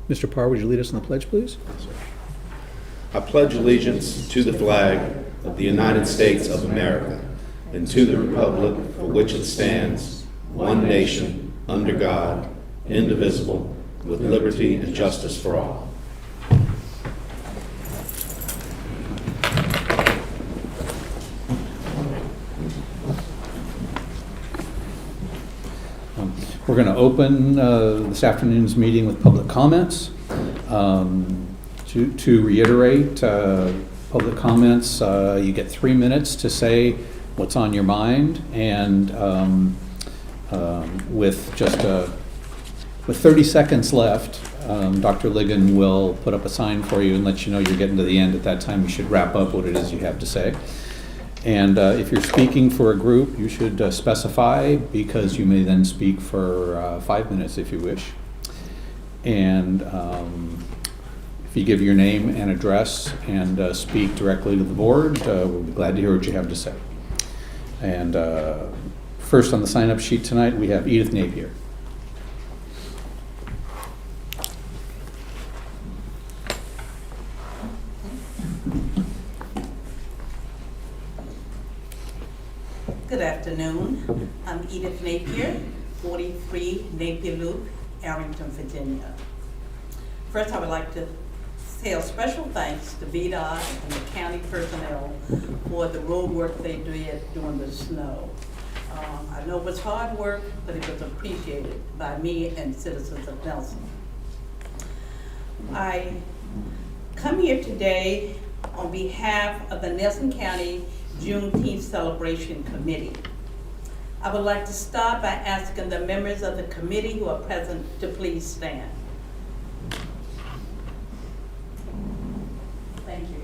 Mr. Parr, would you lead us in the pledge, please? I pledge allegiance to the flag of the United States of America and to the republic for which it stands, one nation, under God, indivisible, with liberty and justice for all. We're going to open this afternoon's meeting with public comments. To reiterate, public comments, you get 3 minutes to say what's on your mind, and with 30 seconds left, Dr. Ligon will put up a sign for you and let you know you're getting to the end. At that time, you should wrap up what it is you have to say. And if you're speaking for a group, you should specify, because you may then speak for 5 minutes if you wish. And if you give your name and address and speak directly to the board, we'll be glad to hear what you have to say. And first on the sign-up sheet tonight, we have Edith Napier. Good afternoon. I'm Edith Napier, 43 Napier Loop, Arlington, Virginia. First, I would like to say a special thanks to VDOT and the county personnel for the road work they did during the snow. I know it was hard work, but it was appreciated by me and citizens of Nelson. I come here today on behalf of the Nelson County Juneteenth Celebration Committee. I would like to start by asking the members of the committee who are present to please stand. Thank you.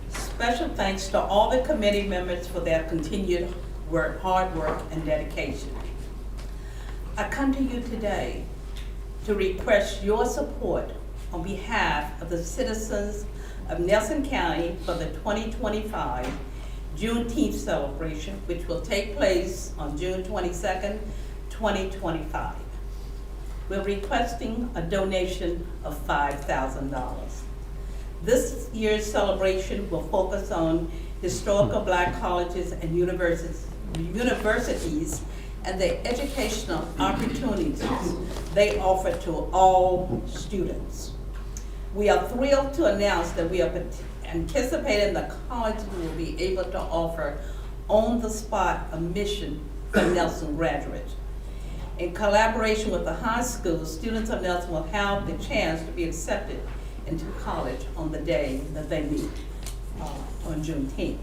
Special thanks to all the committee members for their continued work, hard work, and dedication. I come to you today to request your support on behalf of the citizens of Nelson County for the 2025 Juneteenth celebration, which will take place on June 22nd, 2025. We're requesting a donation of $5,000. This year's celebration will focus on historical Black colleges and universities and the educational opportunities they offer to all students. We are thrilled to announce that we are anticipating the college will be able to offer on-the-spot admission for Nelson graduates. In collaboration with the high school, students of Nelson will have the chance to be accepted into college on the day that they meet on Juneteenth.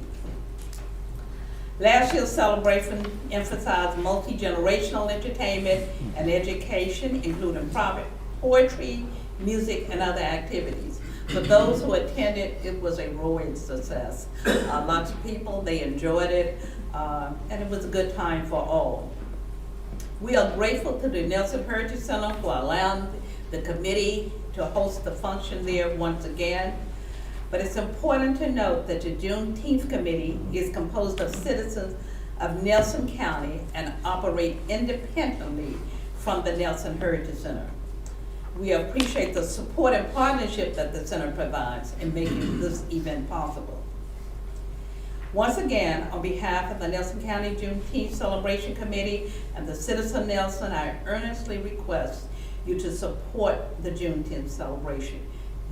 Last year's celebration emphasized multi-generational entertainment and education, including private poetry, music, and other activities. For those who attended, it was a roaring success. Lots of people, they enjoyed it, and it was a good time for all. We are grateful to the Nelson Heritage Center for allowing the committee to host the function there once again. But it's important to note that the Juneteenth Committee is composed of citizens of Nelson County and operate independently from the Nelson Heritage Center. We appreciate the support and partnership that the center provides in making this event possible. Once again, on behalf of the Nelson County Juneteenth Celebration Committee and the citizens of Nelson, I earnestly request you to support the Juneteenth celebration.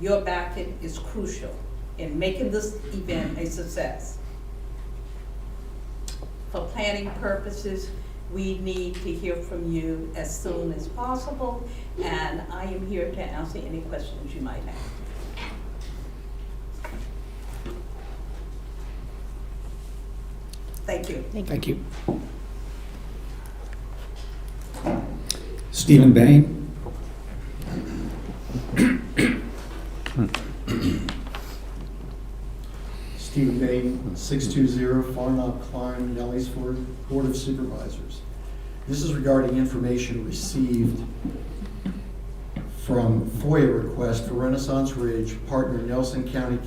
Your backing is crucial in making this event a success. For planning purposes, we need to hear from you as soon as possible, and I am here to answer any questions you might have. Thank you. Thank you. Stephen Bain. Stephen Bain, 620 Farnock Klein, Nelliesford, Board of Supervisors. This is regarding information received from FOIA request for Renaissance Ridge, partner Nelson County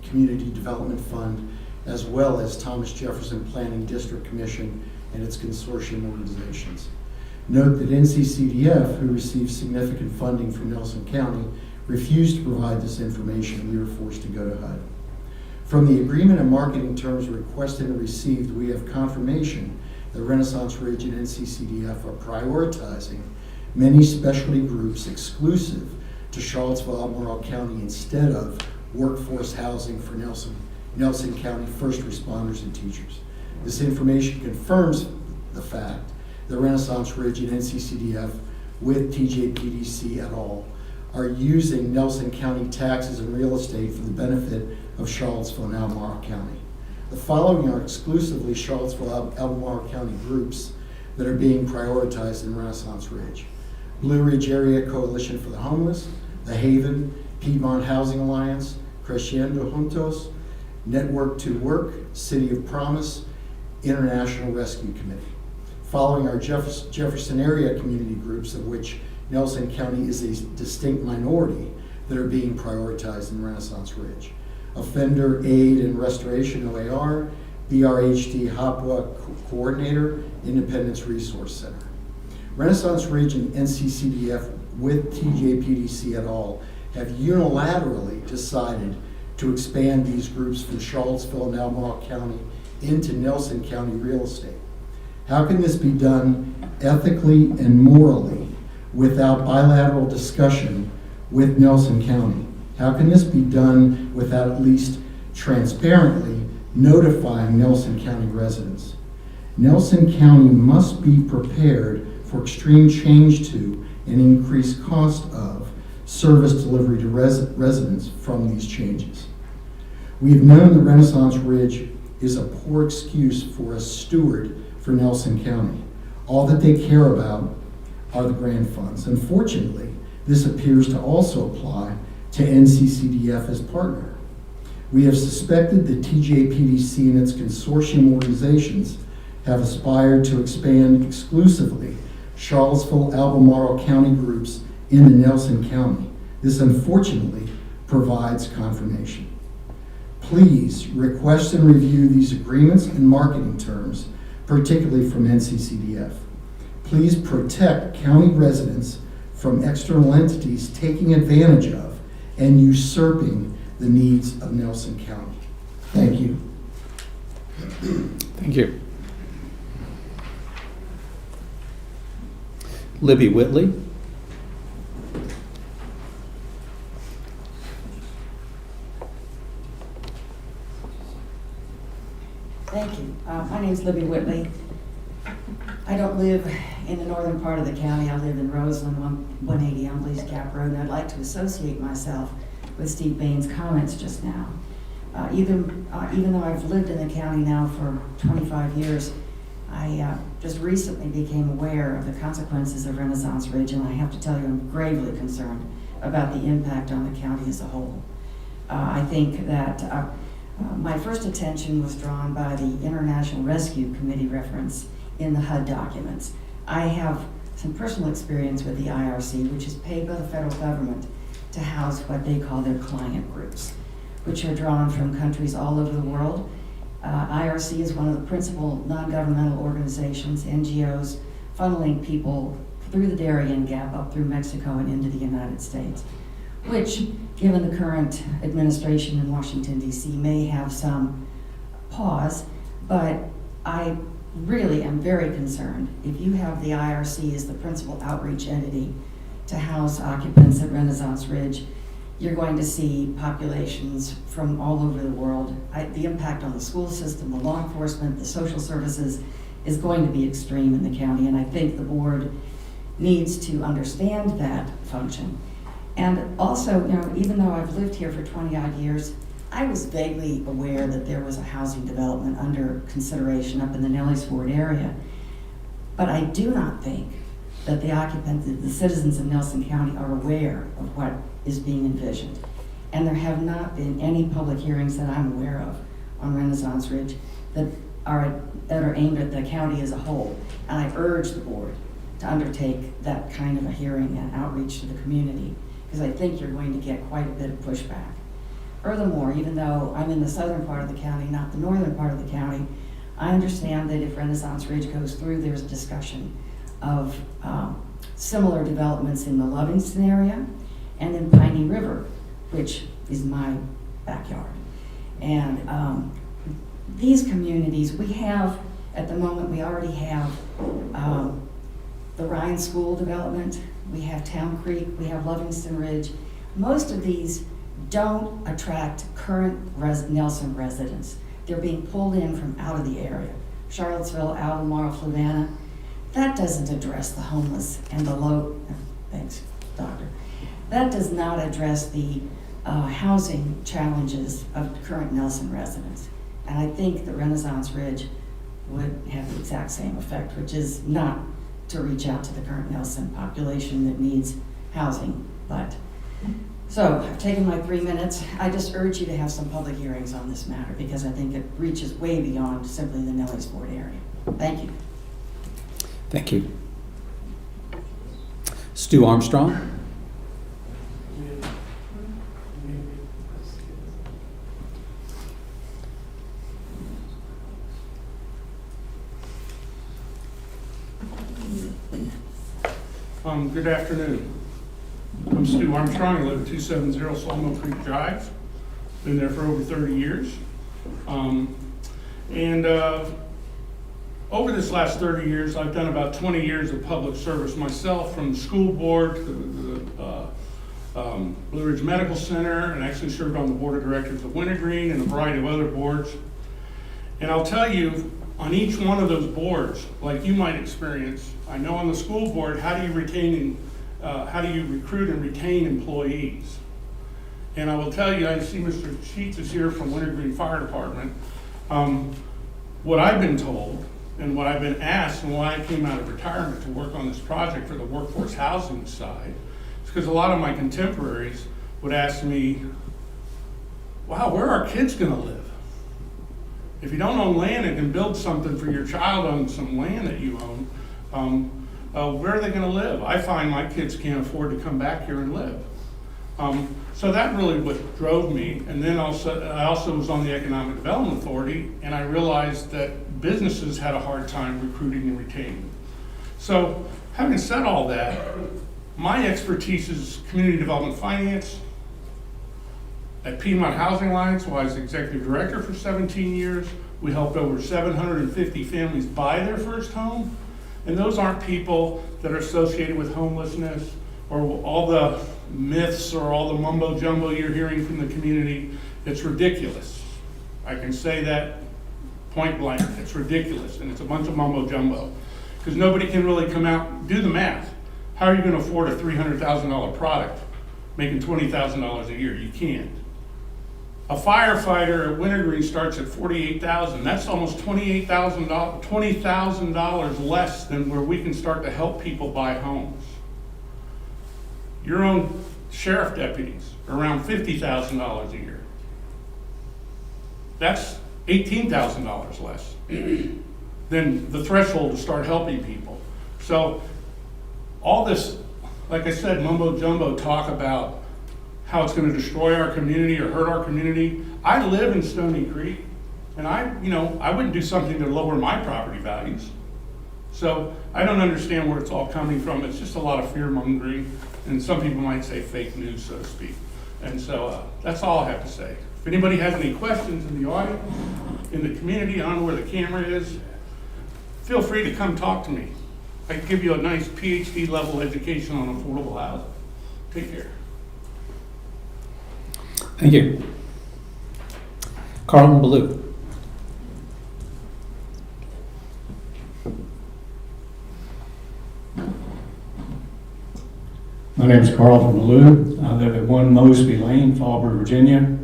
Community Development Fund, as well as Thomas Jefferson Planning District Commission and its consortium organizations. Note that NCCDF, who receives significant funding from Nelson County, refused to provide this information. We were forced to go to HUD. From the agreement and marketing terms requested and received, we have confirmation that Renaissance Ridge and NCCDF are prioritizing many specialty groups exclusive to Charlottesville, Albemarle County instead of workforce housing for Nelson County first responders and teachers. This information confirms the fact that Renaissance Ridge and NCCDF with TJPDC et al. Are using Nelson County taxes and real estate for the benefit of Charlottesville and Albemarle County. The following are exclusively Charlottesville, Albemarle County groups that are being prioritized in Renaissance Ridge: Blue Ridge Area Coalition for the Homeless, The Haven, Piedmont Housing Alliance, Crescendo Juntos, Network to Work, City of Promise, International Rescue Committee. Following are Jefferson area community groups, of which Nelson County is a distinct minority, that are being prioritized in Renaissance Ridge: Offender Aid and Restoration, OAR, BRHD HOPWA Coordinator, Independence Resource Center. Renaissance Ridge and NCCDF with TJPDC et al. Have unilaterally decided to expand these groups from Charlottesville and Albemarle County into Nelson County real estate. How can this be done ethically and morally without bilateral discussion with Nelson County? How can this be done without at least transparently notifying Nelson County residents? Nelson County must be prepared for extreme change to and increased cost of service delivery to residents from these changes. We have known that Renaissance Ridge is a poor excuse for a steward for Nelson County. All that they care about are the grant funds. Unfortunately, this appears to also apply to NCCDF as partner. We have suspected that TJPDC and its consortium organizations have aspired to expand exclusively Charlottesville, Albemarle County groups in the Nelson County. This unfortunately provides confirmation. Please request and review these agreements and marketing terms, particularly from NCCDF. Please protect county residents from external entities taking advantage of and usurping the needs of Nelson County. Thank you. Thank you. Libby Whitley. Thank you. My name is Libby Whitley. I don't live in the northern part of the county. I live in Roseland, 180 on Blease Gap Road, and I'd like to associate myself with Steve Bain's comments just now. Even though I've lived in the county now for 25 years, I just recently became aware of the consequences of Renaissance Ridge, and I have to tell you I'm gravely concerned about the impact on the county as a whole. I think that my first attention was drawn by the International Rescue Committee reference in the HUD documents. I have some personal experience with the IRC, which is paid by the federal government to house what they call their client groups, which are drawn from countries all over the world. IRC is one of the principal non-governmental organizations, NGOs, funneling people through the Darien Gap up through Mexico and into the United States, which, given the current administration in Washington, D.C., may have some pause, but I really am very concerned. If you have the IRC as the principal outreach entity to house occupants at Renaissance Ridge, you're going to see populations from all over the world. The impact on the school system, the law enforcement, the social services is going to be extreme in the county, and I think the board needs to understand that function. And also, even though I've lived here for 20-odd years, I was vaguely aware that there was a housing development under consideration up in the Nellis Ford area. But I do not think that the occupants, the citizens of Nelson County are aware of what is being envisioned. And there have not been any public hearings that I'm aware of on Renaissance Ridge that are aimed at the county as a whole. And I urge the board to undertake that kind of a hearing and outreach to the community, because I think you're going to get quite a bit of pushback. Furthermore, even though I'm in the southern part of the county, not the northern part of the county, I understand that if Renaissance Ridge goes through, there's a discussion of similar developments in the Livingston area and in Piney River, which is my backyard. And these communities, we have, at the moment, we already have the Ryan School development, we have Town Creek, we have Livingston Ridge. Most of these don't attract current Nelson residents. They're being pulled in from out of the area. Charlottesville, Albemarle, Fluvanna. That doesn't address the homeless and the low, thanks, doctor. That does not address the housing challenges of current Nelson residents. And I think that Renaissance Ridge would have the exact same effect, which is not to reach out to the current Nelson population that needs housing. But so I've taken my 3 minutes. I just urge you to have some public hearings on this matter because I think it reaches way beyond simply the Nellis Ford area. Thank you. Thank you. Stu Armstrong? Good afternoon. I'm Stu Armstrong. I live at 270 Sawmill Creek Drive. Been there for over 30 years. Over this last 30 years, I've done about 20 years of public service myself, from the school board to the Blue Ridge Medical Center, and actually served on the board of directors of Wintergreen and a variety of other boards. And I'll tell you, on each one of those boards, like you might experience, I know on the school board, how do you recruit and retain employees? And I will tell you, I see Mr. Sheets is here from Wintergreen Fire Department. What I've been told and what I've been asked and why I came out of retirement to work on this project for the workforce housing side is because a lot of my contemporaries would ask me, wow, where are kids gonna live? If you don't own land and can build something for your child on some land that you own, where are they gonna live? I find my kids can't afford to come back here and live. So that really what drove me. And then I also was on the Economic Development Authority, and I realized that businesses had a hard time recruiting and retaining. So having said all that, my expertise is community development finance. At Piedmont Housing Alliance, where I was executive director for 17 years, we helped over 750 families buy their first home. And those aren't people that are associated with homelessness or all the myths or all the mumbo jumbo you're hearing from the community. It's ridiculous. I can say that point blank. It's ridiculous, and it's a bunch of mumbo jumbo. Because nobody can really come out and do the math. How are you going to afford a $300,000 product making $20,000 a year? You can't. A firefighter at Wintergreen starts at $48,000. That's almost $20,000 less than where we can start to help people buy homes. Your own sheriff deputies are around $50,000 a year. That's $18,000 less than the threshold to start helping people. So all this, like I said, mumbo jumbo talk about how it's going to destroy our community or hurt our community. I live in Stony Creek, and I wouldn't do something to lower my property values. So I don't understand where it's all coming from. It's just a lot of fear mongering, and some people might say fake news, so to speak. And so that's all I have to say. If anybody has any questions in the audience, in the community, I don't know where the camera is, feel free to come talk to me. I can give you a nice PhD level education on affordable housing. Take care. Thank you. Carlton Ballou. My name is Carlton Ballou. I live at 1 Mosby Lane, Fallbrook, Virginia.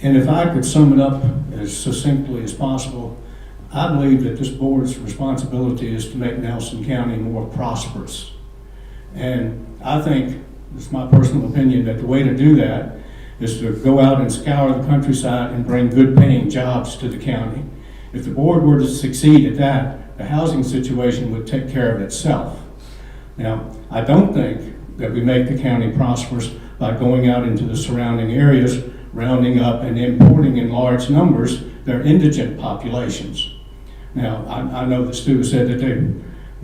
And if I could sum it up as succinctly as possible, I believe that this board's responsibility is to make Nelson County more prosperous. And I think, it's my personal opinion, that the way to do that is to go out and scour the countryside and bring good paying jobs to the county. If the board were to succeed at that, the housing situation would take care of itself. Now, I don't think that we make the county prosperous by going out into the surrounding areas, rounding up and importing in large numbers their indigent populations. Now, I know that Stu said that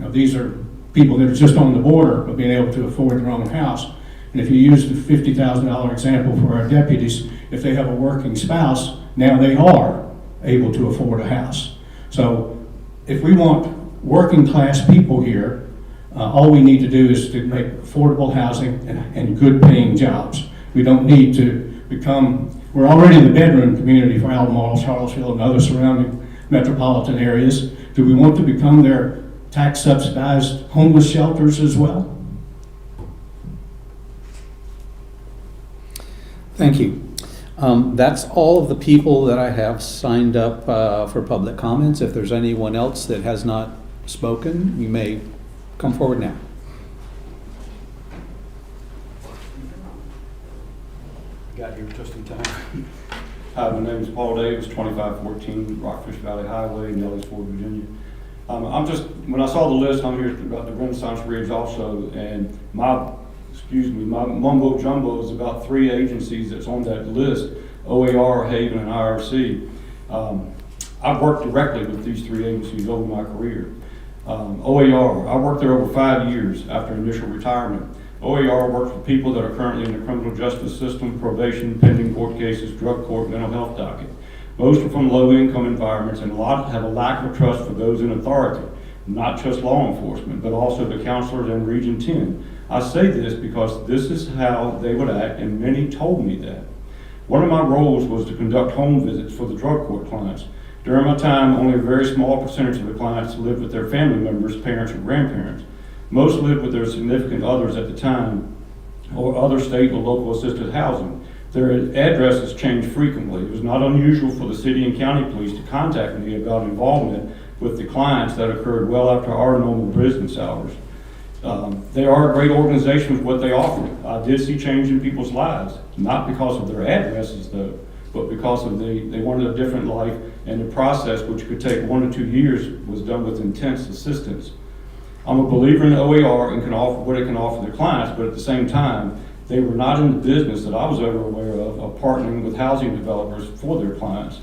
You know, these are people that are just on the border of being able to afford their own house. And if you use the $50,000 example for our deputies, if they have a working spouse, now they are able to afford a house. So if we want working class people here, all we need to do is to make affordable housing and good paying jobs. We don't need to become, we're already the bedroom community for Albemarle, Charlottesville, and other surrounding metropolitan areas. Do we want to become their tax subsidized homeless shelters as well? Thank you. That's all of the people that I have signed up for public comments. If there's anyone else that has not spoken, you may come forward now. Got here just in time. Hi, my name is Paul Davis, 2514 Rockfish Valley Highway, Nellis Ford, Virginia. When I saw the list, I'm here about the Renaissance Ridge also, and my mumbo jumbo is about 3 agencies that's on that list: OAR, Haven, and IRC. I've worked directly with these 3 agencies over my career. OAR, I worked there over 5 years after initial retirement. OAR works with people that are currently in the criminal justice system, probation, pending court cases, drug court, mental health docket. Most are from low-income environments, and a lot have a lack of trust for those in authority, not just law enforcement, but also the counselors in Region 10. I say this because this is how they would act, and many told me that. One of my roles was to conduct home visits for the drug court clients. During my time, only a very small percentage of the clients lived with their family members, parents, or grandparents. Most lived with their significant others at the time, or other state or local assisted housing. Their addresses changed frequently. It was not unusual for the city and county police to contact me about involvement with the clients that occurred well after our normal business hours. They are a great organization with what they offer. I did see change in people's lives, not because of their addresses though, but because of they wanted a different life, and the process, which could take 1 to 2 years, was done with intense assistance. I'm a believer in OAR and can offer what it can offer their clients, but at the same time, they were not in the business that I was ever aware of partnering with housing developers for their clients.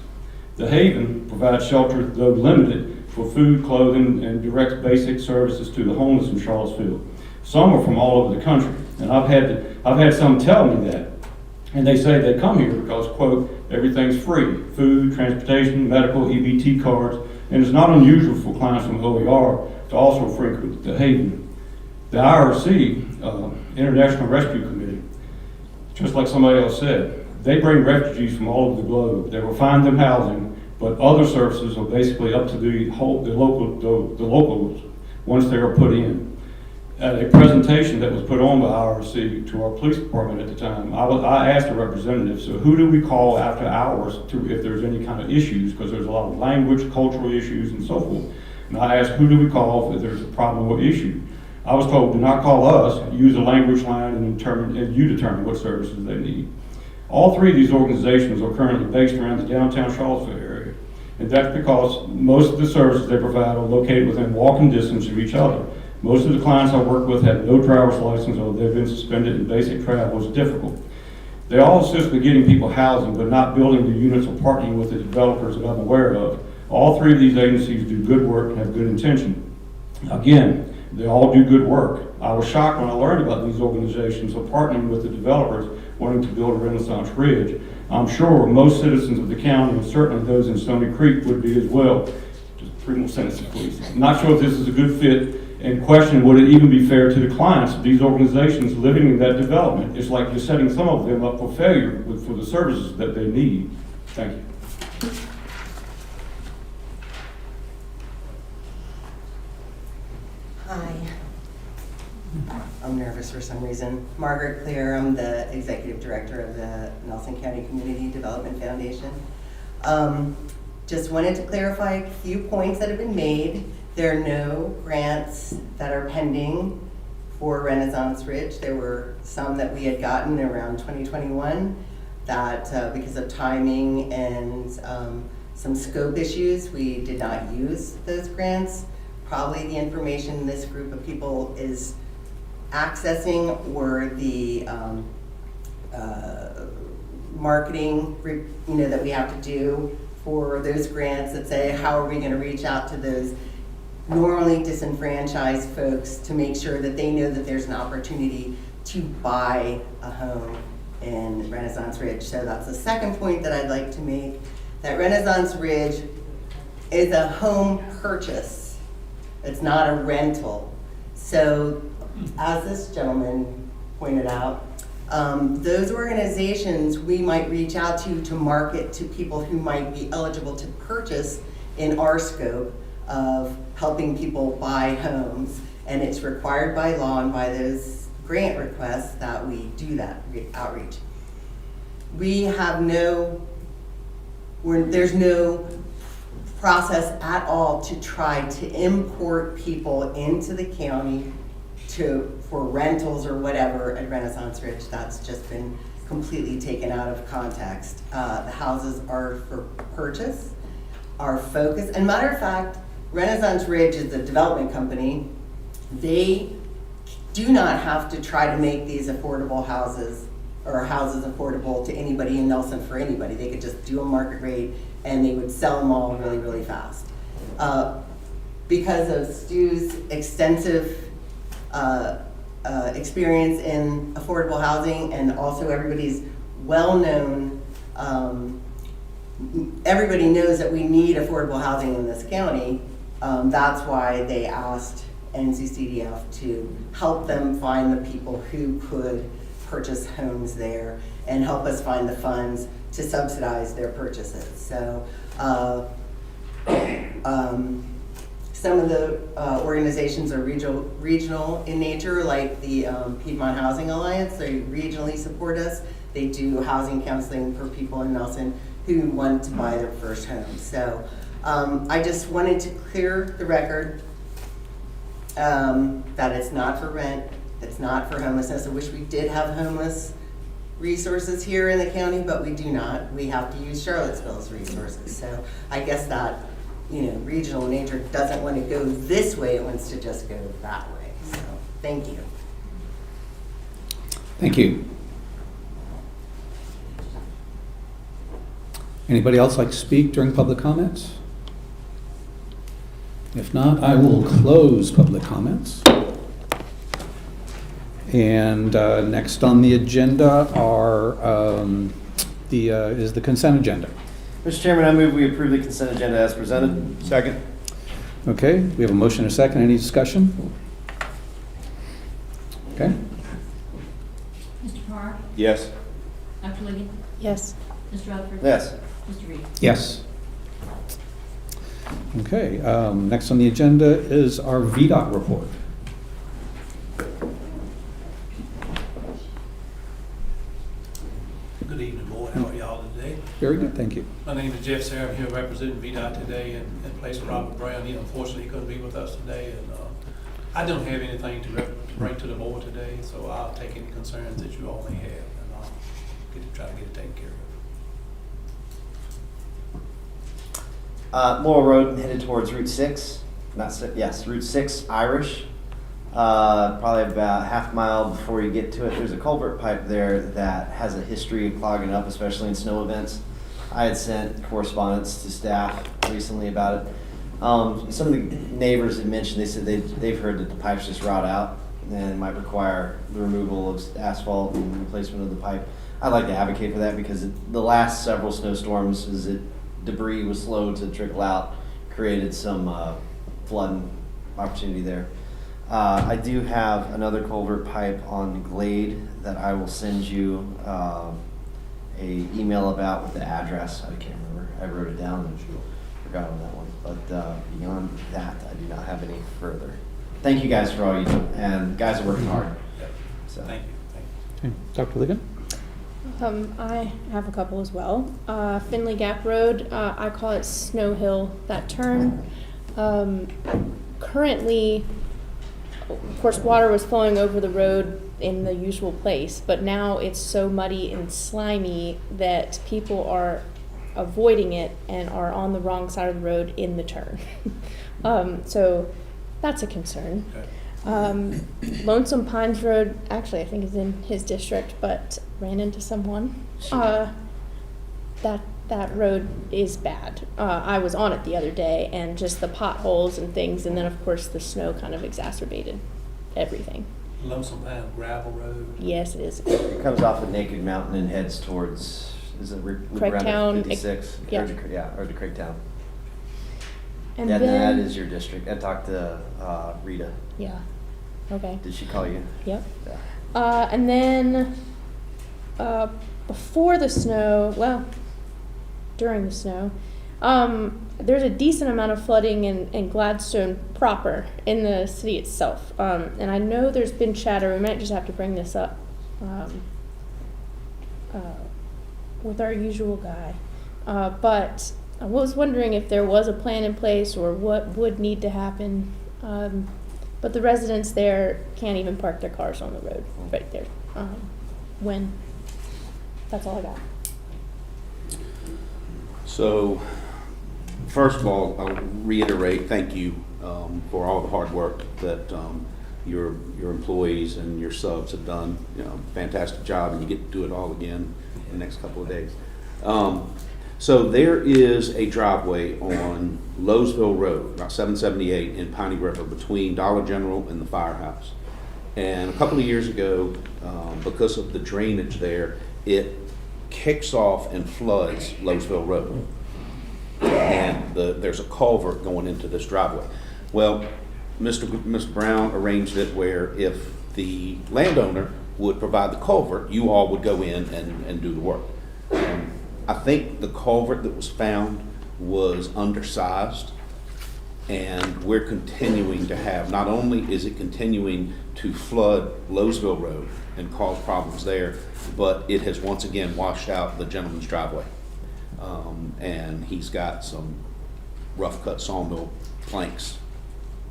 The Haven provides shelter, though limited, for food, clothing, and direct basic services to the homeless in Charlottesville. Some are from all over the country, and I've had some tell me that. And they say they come here because, quote, everything's free: food, transportation, medical, EBT cards, and it's not unusual for clients from OAR to also frequent the Haven. The IRC, International Rescue Committee, just like somebody else said, they bring refugees from all over the globe. They will find them housing, but other services are basically up to the locals once they are put in. At a presentation that was put on by IRC to our police department at the time, I asked a representative, so who do we call after hours if there's any kind of issues, because there's a lot of language, cultural issues, and so forth. And I asked, who do we call if there's a problem or issue? I was told, do not call us, use a language line, and you determine what services they need. All 3 of these organizations are currently based around the downtown Charlottesville area, and that's because most of the services they provide are located within walking distance of each other. Most of the clients I work with have no driver's license, or they've been suspended, and basic travel is difficult. They all assist with getting people housing, but not building the units or partnering with the developers that I'm aware of. All 3 of these agencies do good work and have good intention. Again, they all do good work. I was shocked when I learned about these organizations are partnering with the developers wanting to build a Renaissance Ridge. I'm sure most citizens of the county, and certainly those in Stony Creek, would be as well. Just 3 more sentences, please. I'm not sure if this is a good fit, and question, would it even be fair to the clients of these organizations living in that development? It's like you're setting some of them up for failure for the services that they need. Thank you. Hi. I'm nervous for some reason. Margaret Clear, I'm the Executive Director of the Nelson County Community Development Foundation. Just wanted to clarify a few points that have been made. There are no grants that are pending for Renaissance Ridge. There were some that we had gotten around 2021 that because of timing and some scope issues, we did not use those grants. Probably the information this group of people is accessing were the marketing, that we have to do for those grants that say, how are we going to reach out to those normally disenfranchised folks to make sure that they know that there's an opportunity to buy a home in Renaissance Ridge. So that's the second point that I'd like to make, that Renaissance Ridge is a home purchase. It's not a rental. So as this gentleman pointed out, those organizations we might reach out to market to people who might be eligible to purchase in our scope of helping people buy homes. And it's required by law and by those grant requests that we do that outreach. We have there's no process at all to try to import people into the county for rentals or whatever at Renaissance Ridge. That's just been completely taken out of context. The houses are for purchase. Our focus, and matter of fact, Renaissance Ridge is a development company. They do not have to try to make these affordable houses or houses affordable to anybody in Nelson for anybody. They could just do a market rate and they would sell them all really, really fast. Because of Stu's extensive experience in affordable housing, and also everybody's well-known, everybody knows that we need affordable housing in this county. That's why they asked NCCDF to help them find the people who could purchase homes there and help us find the funds to subsidize their purchases. So some of the organizations are regional in nature, like the Piedmont Housing Alliance. They regionally support us. They do housing counseling for people in Nelson who want to buy their first home. So I just wanted to clear the record that it's not for rent, it's not for homelessness. I wish we did have homeless resources here in the county, but we do not. We have to use Charlottesville's resources. So I guess that, regional nature doesn't want to go this way, it wants to just go that way. So thank you. Thank you. Anybody else like to speak during public comments? If not, I will close public comments. And next on the agenda is the consent agenda. Mr. Chairman, I move we approve the consent agenda as presented. Second. Okay, we have a motion and a second. Any discussion? Okay. Mr. Parr? Yes. Dr. Liggett? Yes. Mr. Rutherford? Yes. Mr. Reed? Yes. Okay, next on the agenda is our VDOT report. Good evening, board. How are y'all today? Very good, thank you. My name is Jeff Sarah. I'm here representing VDOT today in place of Robert Brown. He unfortunately couldn't be with us today, and I don't have anything to bring to the board today, so I'll take any concerns that you all may have, and I'll try to get it taken care of. Laurel Road headed towards Route 6. Route 6 Irish. Probably about half a mile before you get to it. There's a culvert pipe there that has a history of clogging up, especially in snow events. I had sent correspondence to staff recently about it. Some of the neighbors had mentioned, they said they've heard that the pipes just rot out and it might require the removal of asphalt and replacement of the pipe. I'd like to advocate for that because the last several snowstorms, debris was slow to trickle out, created some flooding opportunity there. I do have another culvert pipe on Glade that I will send you a email about with the address. I can't remember. I wrote it down and forgot on that one. But beyond that, I do not have any further. Thank you guys for all you do, and guys are working hard. Yep. So. Thank you. Okay, Dr. Ligon? I have a couple as well. Finley Gap Road, I call it Snow Hill, that turn. Currently, of course, water was flowing over the road in the usual place, but now it's so muddy and slimy that people are avoiding it and are on the wrong side of the road in the turn. So that's a concern. Okay. Lonesome Pines Road, actually I think is in his district, but ran into someone. That that road is bad. I was on it the other day, and just the potholes and things, and then of course the snow kind of exacerbated everything. Lonesome Pound gravel road. Yes, it is. It comes off of Naked Mountain and heads towards, is it Craigtown, 56? yeah. Or to Craigtown. And Yeah, then, that is your district. I talked to Rita. yeah, okay, Did she call you? yep. Yeah. And then, before the snow, well, during the snow, there's a decent amount of flooding in Gladstone proper, in the city itself. And I know there's been chatter, we might just have to bring this up, with our usual guy. But I was wondering if there was a plan in place or what would need to happen. But the residents there can't even park their cars on the road right there. That's all I got. So, first of all, I'll reiterate, thank you for all the hard work that your employees and your subs have done. You know, fantastic job, and you get to do it all again in the next couple of days. So there is a driveway on Lowesville Road, about 778 in Piney River, between Dollar General and the firehouse. And a couple of years ago, because of the drainage there, it kicks off and floods Lowesville Road. And there's a culvert going into this driveway. Well, Mr. Brown arranged it where if the landowner would provide the culvert, you all would go in and do the work. I think the culvert that was found was undersized, and we're continuing to have, not only is it continuing to flood Lowesville Road and cause problems there, but it has once again washed out the gentleman's driveway. And he's got some rough cut sawmill planks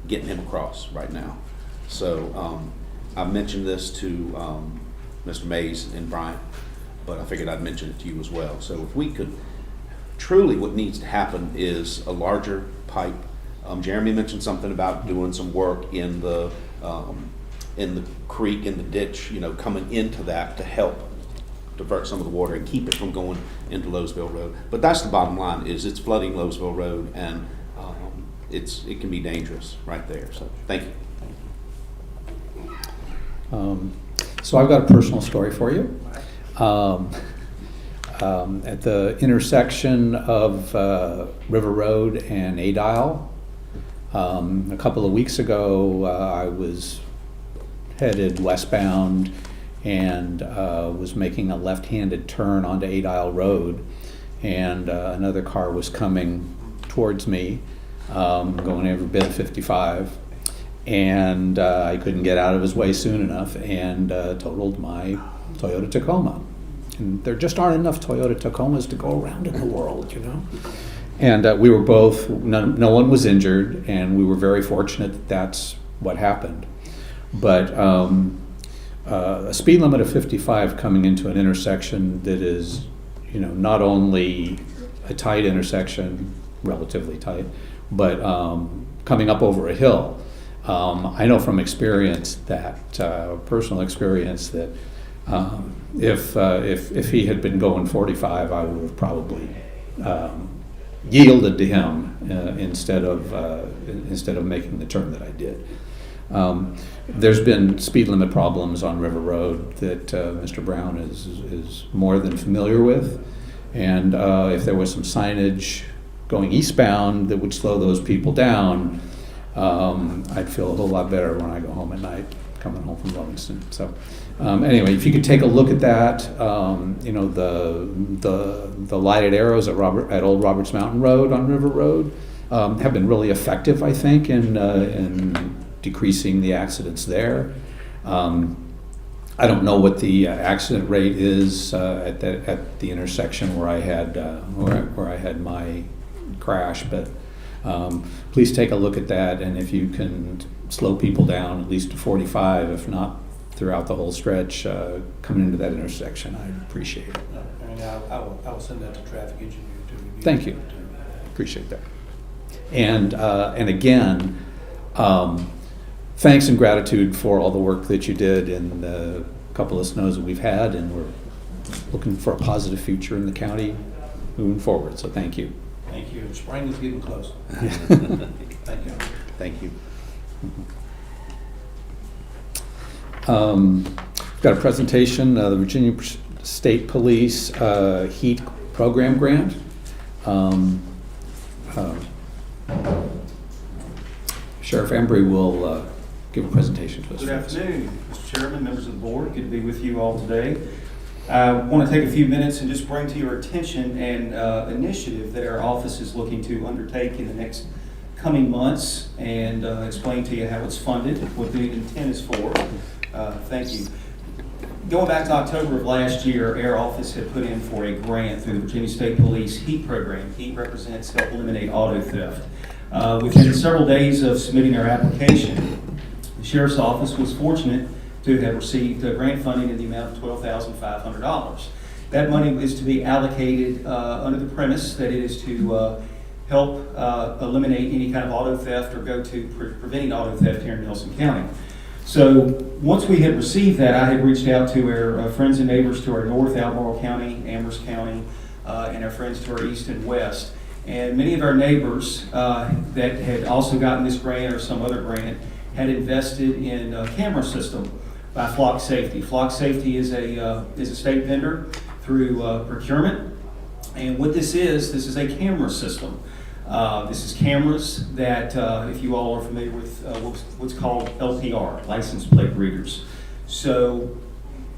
getting him across right now. So I mentioned this to Mr. Mays and Bryant, but I figured I'd mention it to you as well. So if we could, truly what needs to happen is a larger pipe. Jeremy mentioned something about doing some work in the creek, in the ditch, you know, coming into that to help divert some of the water and keep it from going into Lowesville Road. But that's the bottom line, is it's flooding Lowesville Road, and it can be dangerous right there. So thank you. So I've got a personal story for you. At the intersection of River Road and Adile, a couple of weeks ago, I was headed westbound and was making a left-handed turn onto Adile Road, and another car was coming towards me, going every bit of 55, and I couldn't get out of his way soon enough and totaled my Toyota Tacoma. And there just aren't enough Toyota Tacomas to go around in the world, you know. And we were both, no one was injured, and we were very fortunate that that's what happened. But a speed limit of 55 coming into an intersection that is, you know, not only a tight intersection, relatively tight, but coming up over a hill. I know from experience that, personal experience, that if he had been going 45, I would have probably yielded to him instead of making the turn that I did. There's been speed limit problems on River Road that Mr. Brown is more than familiar with, and if there was some signage going eastbound that would slow those people down, I'd feel a whole lot better when I go home at night, coming home from Livingston. So anyway, if you could take a look at that, you know, the lighted arrows at Old Roberts Mountain Road on River Road have been really effective, I think, in decreasing the accidents there. I don't know what the accident rate is at the intersection where I had my crash, but please take a look at that, and if you can slow people down at least to 45, if not throughout the whole stretch coming into that intersection, I'd appreciate it. I mean, I will send that to traffic engineer to review. Thank you. Appreciate that. And again, thanks and gratitude for all the work that you did in the couple of snows that we've had, and we're looking for a positive future in the county moving forward, so thank you. Thank you. Spring is getting close. Thank you. Thank you. We've got a presentation, the Virginia State Police HEAT Program Grant. Sheriff Embry will give a presentation to us. Good afternoon, Mr. Chairman, members of the board. Good to be with you all today. I want to take a few minutes and just bring to your attention an initiative that our office is looking to undertake in the next coming months and explain to you how it's funded, what the intent is for. Thank you. Going back to October of last year, our office had put in for a grant through the Virginia State Police HEAT program. HEAT represents Help Eliminate Auto Theft. Within several days of submitting our application, the Sheriff's Office was fortunate to have received grant funding in the amount of $12,500. That money is to be allocated under the premise that it is to help eliminate any kind of auto theft or go to preventing auto theft here in Nelson County. So once we had received that, I had reached out to our friends and neighbors to our north, Albemarle County, Amherst County, and our friends to our east and west. And many of our neighbors that had also gotten this grant or some other grant had invested in a camera system by Flock Safety. Flock Safety is a state vendor through procurement. And what this is a camera system. This is cameras that, if you all are familiar with what's called LPR, license plate readers. So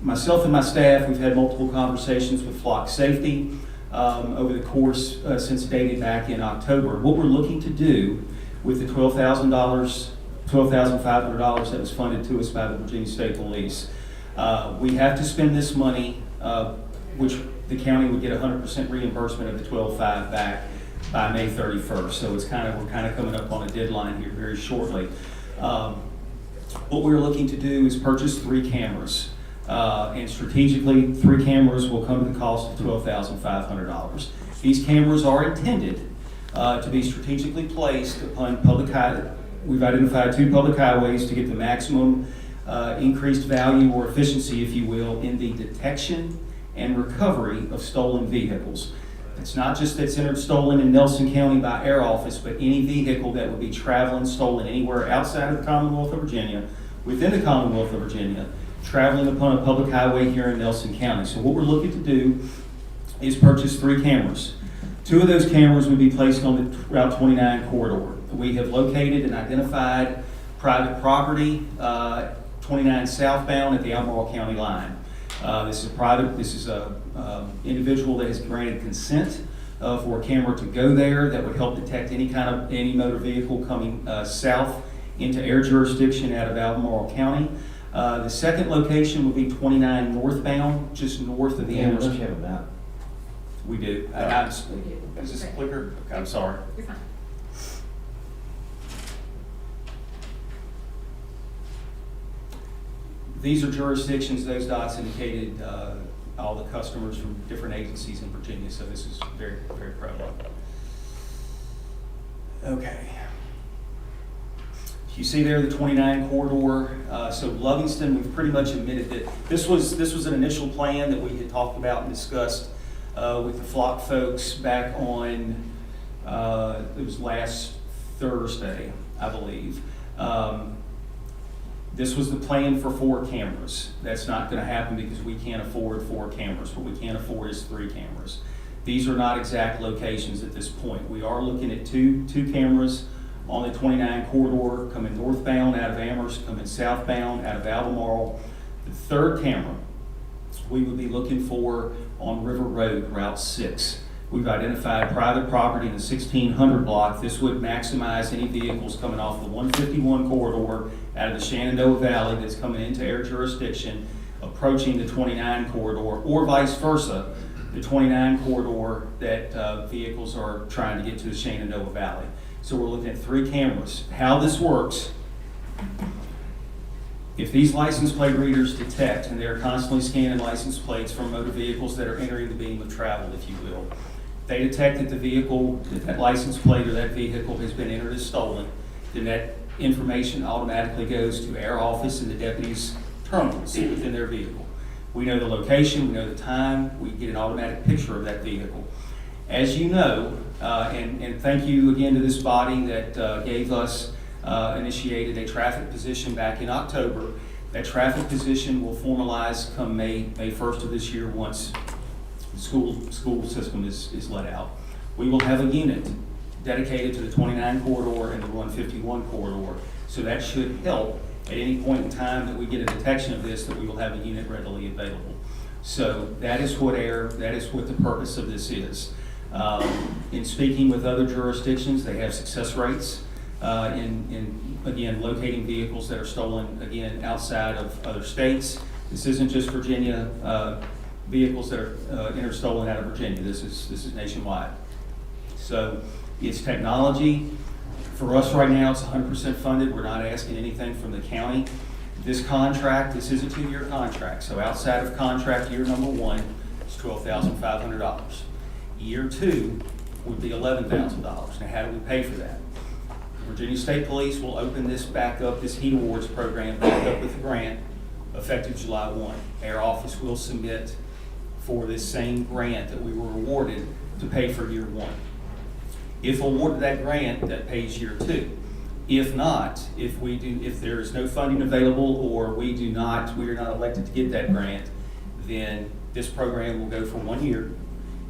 myself and my staff, we've had multiple conversations with Flock Safety over the course since dated back in October. What we're looking to do with the $12,500 that was funded to us by the Virginia State Police, we have to spend this money, which the county would get 100% reimbursement of the $12,500 back by May 31st. So we're kind of coming up on a deadline here very shortly. What we're looking to do is purchase 3 cameras. And strategically, 3 cameras will come to the cost of $12,500. These cameras are intended to be strategically placed upon public highways. We've identified 2 public highways to get the maximum increased value or efficiency, if you will, in the detection and recovery of stolen vehicles. It's not just that's stolen in Nelson County by our office, but any vehicle that would be traveling stolen anywhere outside of the Commonwealth of Virginia, within the Commonwealth of Virginia, traveling upon a public highway here in Nelson County. So what we're looking to do is purchase 3 cameras. 2 of those cameras would be placed on the Route 29 corridor. We have located and identified private property, 29 southbound at the Albemarle County line. This is a individual that has granted consent for a camera to go there that would help detect any motor vehicle coming south into air jurisdiction out of Albemarle County. The second location would be 29 northbound, just north of the Amherst. Don't you have a map? We do. Is this a clicker? Okay, I'm sorry. You're fine. These are jurisdictions, those dots indicated all the customers from different agencies in Virginia, so this is very, very prevalent. Okay. You see there the 29 corridor. So Lovingston, we've pretty much admitted that this was an initial plan that we had talked about and discussed with the Flock folks back on, it was last Thursday, I believe. This was the plan for 4 cameras. That's not going to happen because we can't afford 4 cameras. What we can't afford is 3 cameras. These are not exact locations at this point. We are looking at two cameras on the 29 corridor, coming northbound out of Amherst, coming southbound out of Albemarle. The 3rd camera we would be looking for on River Road, Route 6. We've identified private property in the 1600 block. This would maximize any vehicles coming off the 151 corridor out of the Shenandoah Valley that's coming into air jurisdiction, approaching the 29 corridor, or vice versa, the 29 corridor that vehicles are trying to get to the Shenandoah Valley. So we're looking at 3 cameras. How this works, if these license plate readers detect, and they're constantly scanning license plates from motor vehicles that are entering the beam of travel, if you will, they detect that the vehicle, that license plate or that vehicle has been entered as stolen, then that information automatically goes to our office and the deputies' terminals within their vehicle. We know the location, we know the time, we get an automatic picture of that vehicle. As you know, and thank you again to this body that gave us, initiated a traffic position back in October. That traffic position will formalize come May 1st of this year once the school system is let out. We will have a unit dedicated to the 29 corridor and the 151 corridor. So that should help at any point in time that we get a detection of this, that we will have a unit readily available. So that is what the purpose of this is. In speaking with other jurisdictions, they have success rates in again, locating vehicles that are stolen, again, outside of other states. This isn't just Virginia vehicles that are stolen out of Virginia. This is nationwide. So it's technology. For us right now, it's 100% funded. We're not asking anything from the county. This contract, this is a 2-year contract. So outside of contract year number 1, it's $12,500. Year 2 would be $11,000. Now, how do we pay for that? Virginia State Police will open this back up, this heat awards program back up with a grant effective July 1. Our office will submit for this same grant that we were awarded to pay for year 1. If awarded that grant, that pays year 2. If not, if there is no funding available or we are not elected to get that grant, then this program will go for 1 year,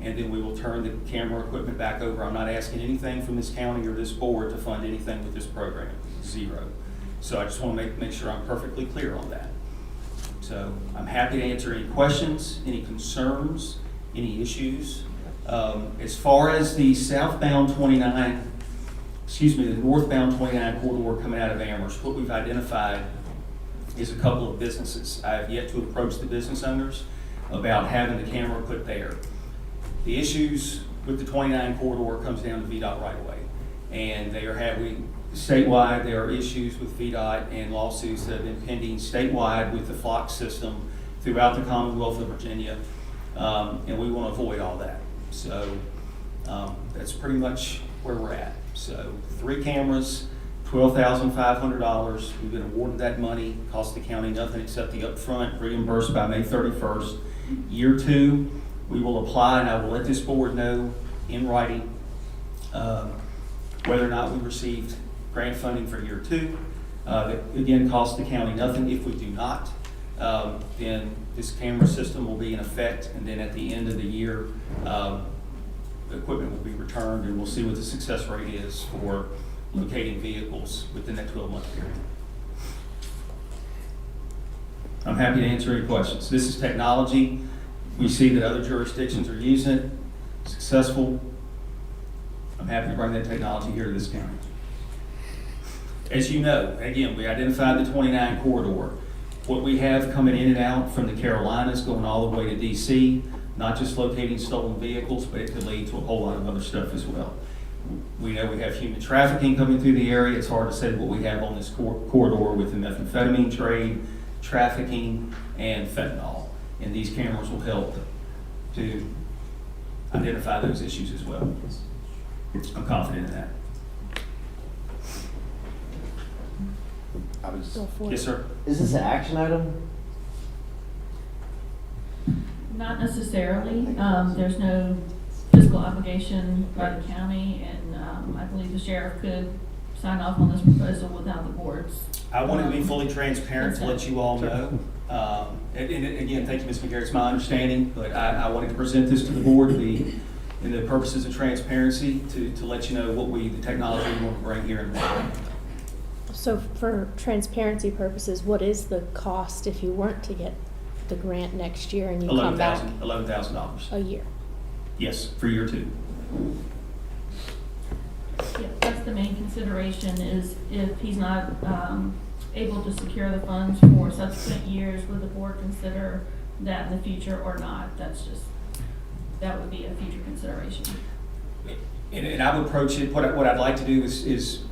and then we will turn the camera equipment back over. I'm not asking anything from this county or this board to fund anything with this program, 0. So I just want to make sure I'm perfectly clear on that. So I'm happy to answer any questions, any concerns, any issues. As far as the northbound 29 corridor coming out of Amherst, what we've identified is a couple of businesses. I have yet to approach the business owners about having the camera put there. The issues with the 29 corridor comes down to VDOT right away. And statewide, there are issues with VDOT and lawsuits that have been pending statewide with the flock system throughout the Commonwealth of Virginia. And we want to avoid all that. So that's pretty much where we're at. So 3 cameras, $12,500. We've been awarded that money. Cost the county nothing except the upfront, reimbursed by May 31st. Year 2, we will apply, and I will let this board know in writing whether or not we received grant funding for year 2. That again costs the county nothing. If we do not, then this camera system will be in effect, and then at the end of the year, the equipment will be returned, and we'll see what the success rate is for locating vehicles within that 12-month period. I'm happy to answer any questions. This is technology. We see that other jurisdictions are using it, successful. I'm happy to bring that technology here to this county. As you know, again, we identified the 29 corridor. What we have coming in and out from the Carolinas going all the way to DC, not just locating stolen vehicles, but it could lead to a whole lot of other stuff as well. We know we have human trafficking coming through the area. It's hard to say what we have on this corridor with the methamphetamine trade, trafficking, and fentanyl. And these cameras will help to identify those issues as well. I'm confident in that. Yes, sir. Is this an action item? Not necessarily. There's no fiscal obligation by the county, and I believe the sheriff could sign off on this proposal without the board's. I wanted to be fully transparent to let you all know. And again, thank you, Ms. McGarrett. It's my understanding, but I wanted to present this to the board in the purposes of transparency to let you know the technology we want to bring here in Raleigh. So for transparency purposes, what is the cost if you weren't to get the grant next year and you come back? $11,000. A year. Yes, for year 2. Yeah, that's the main consideration, is if he's not able to secure the funds for subsequent years, would the board consider that in the future or not? That would be a future consideration. And I would approach it, what I'd like to do is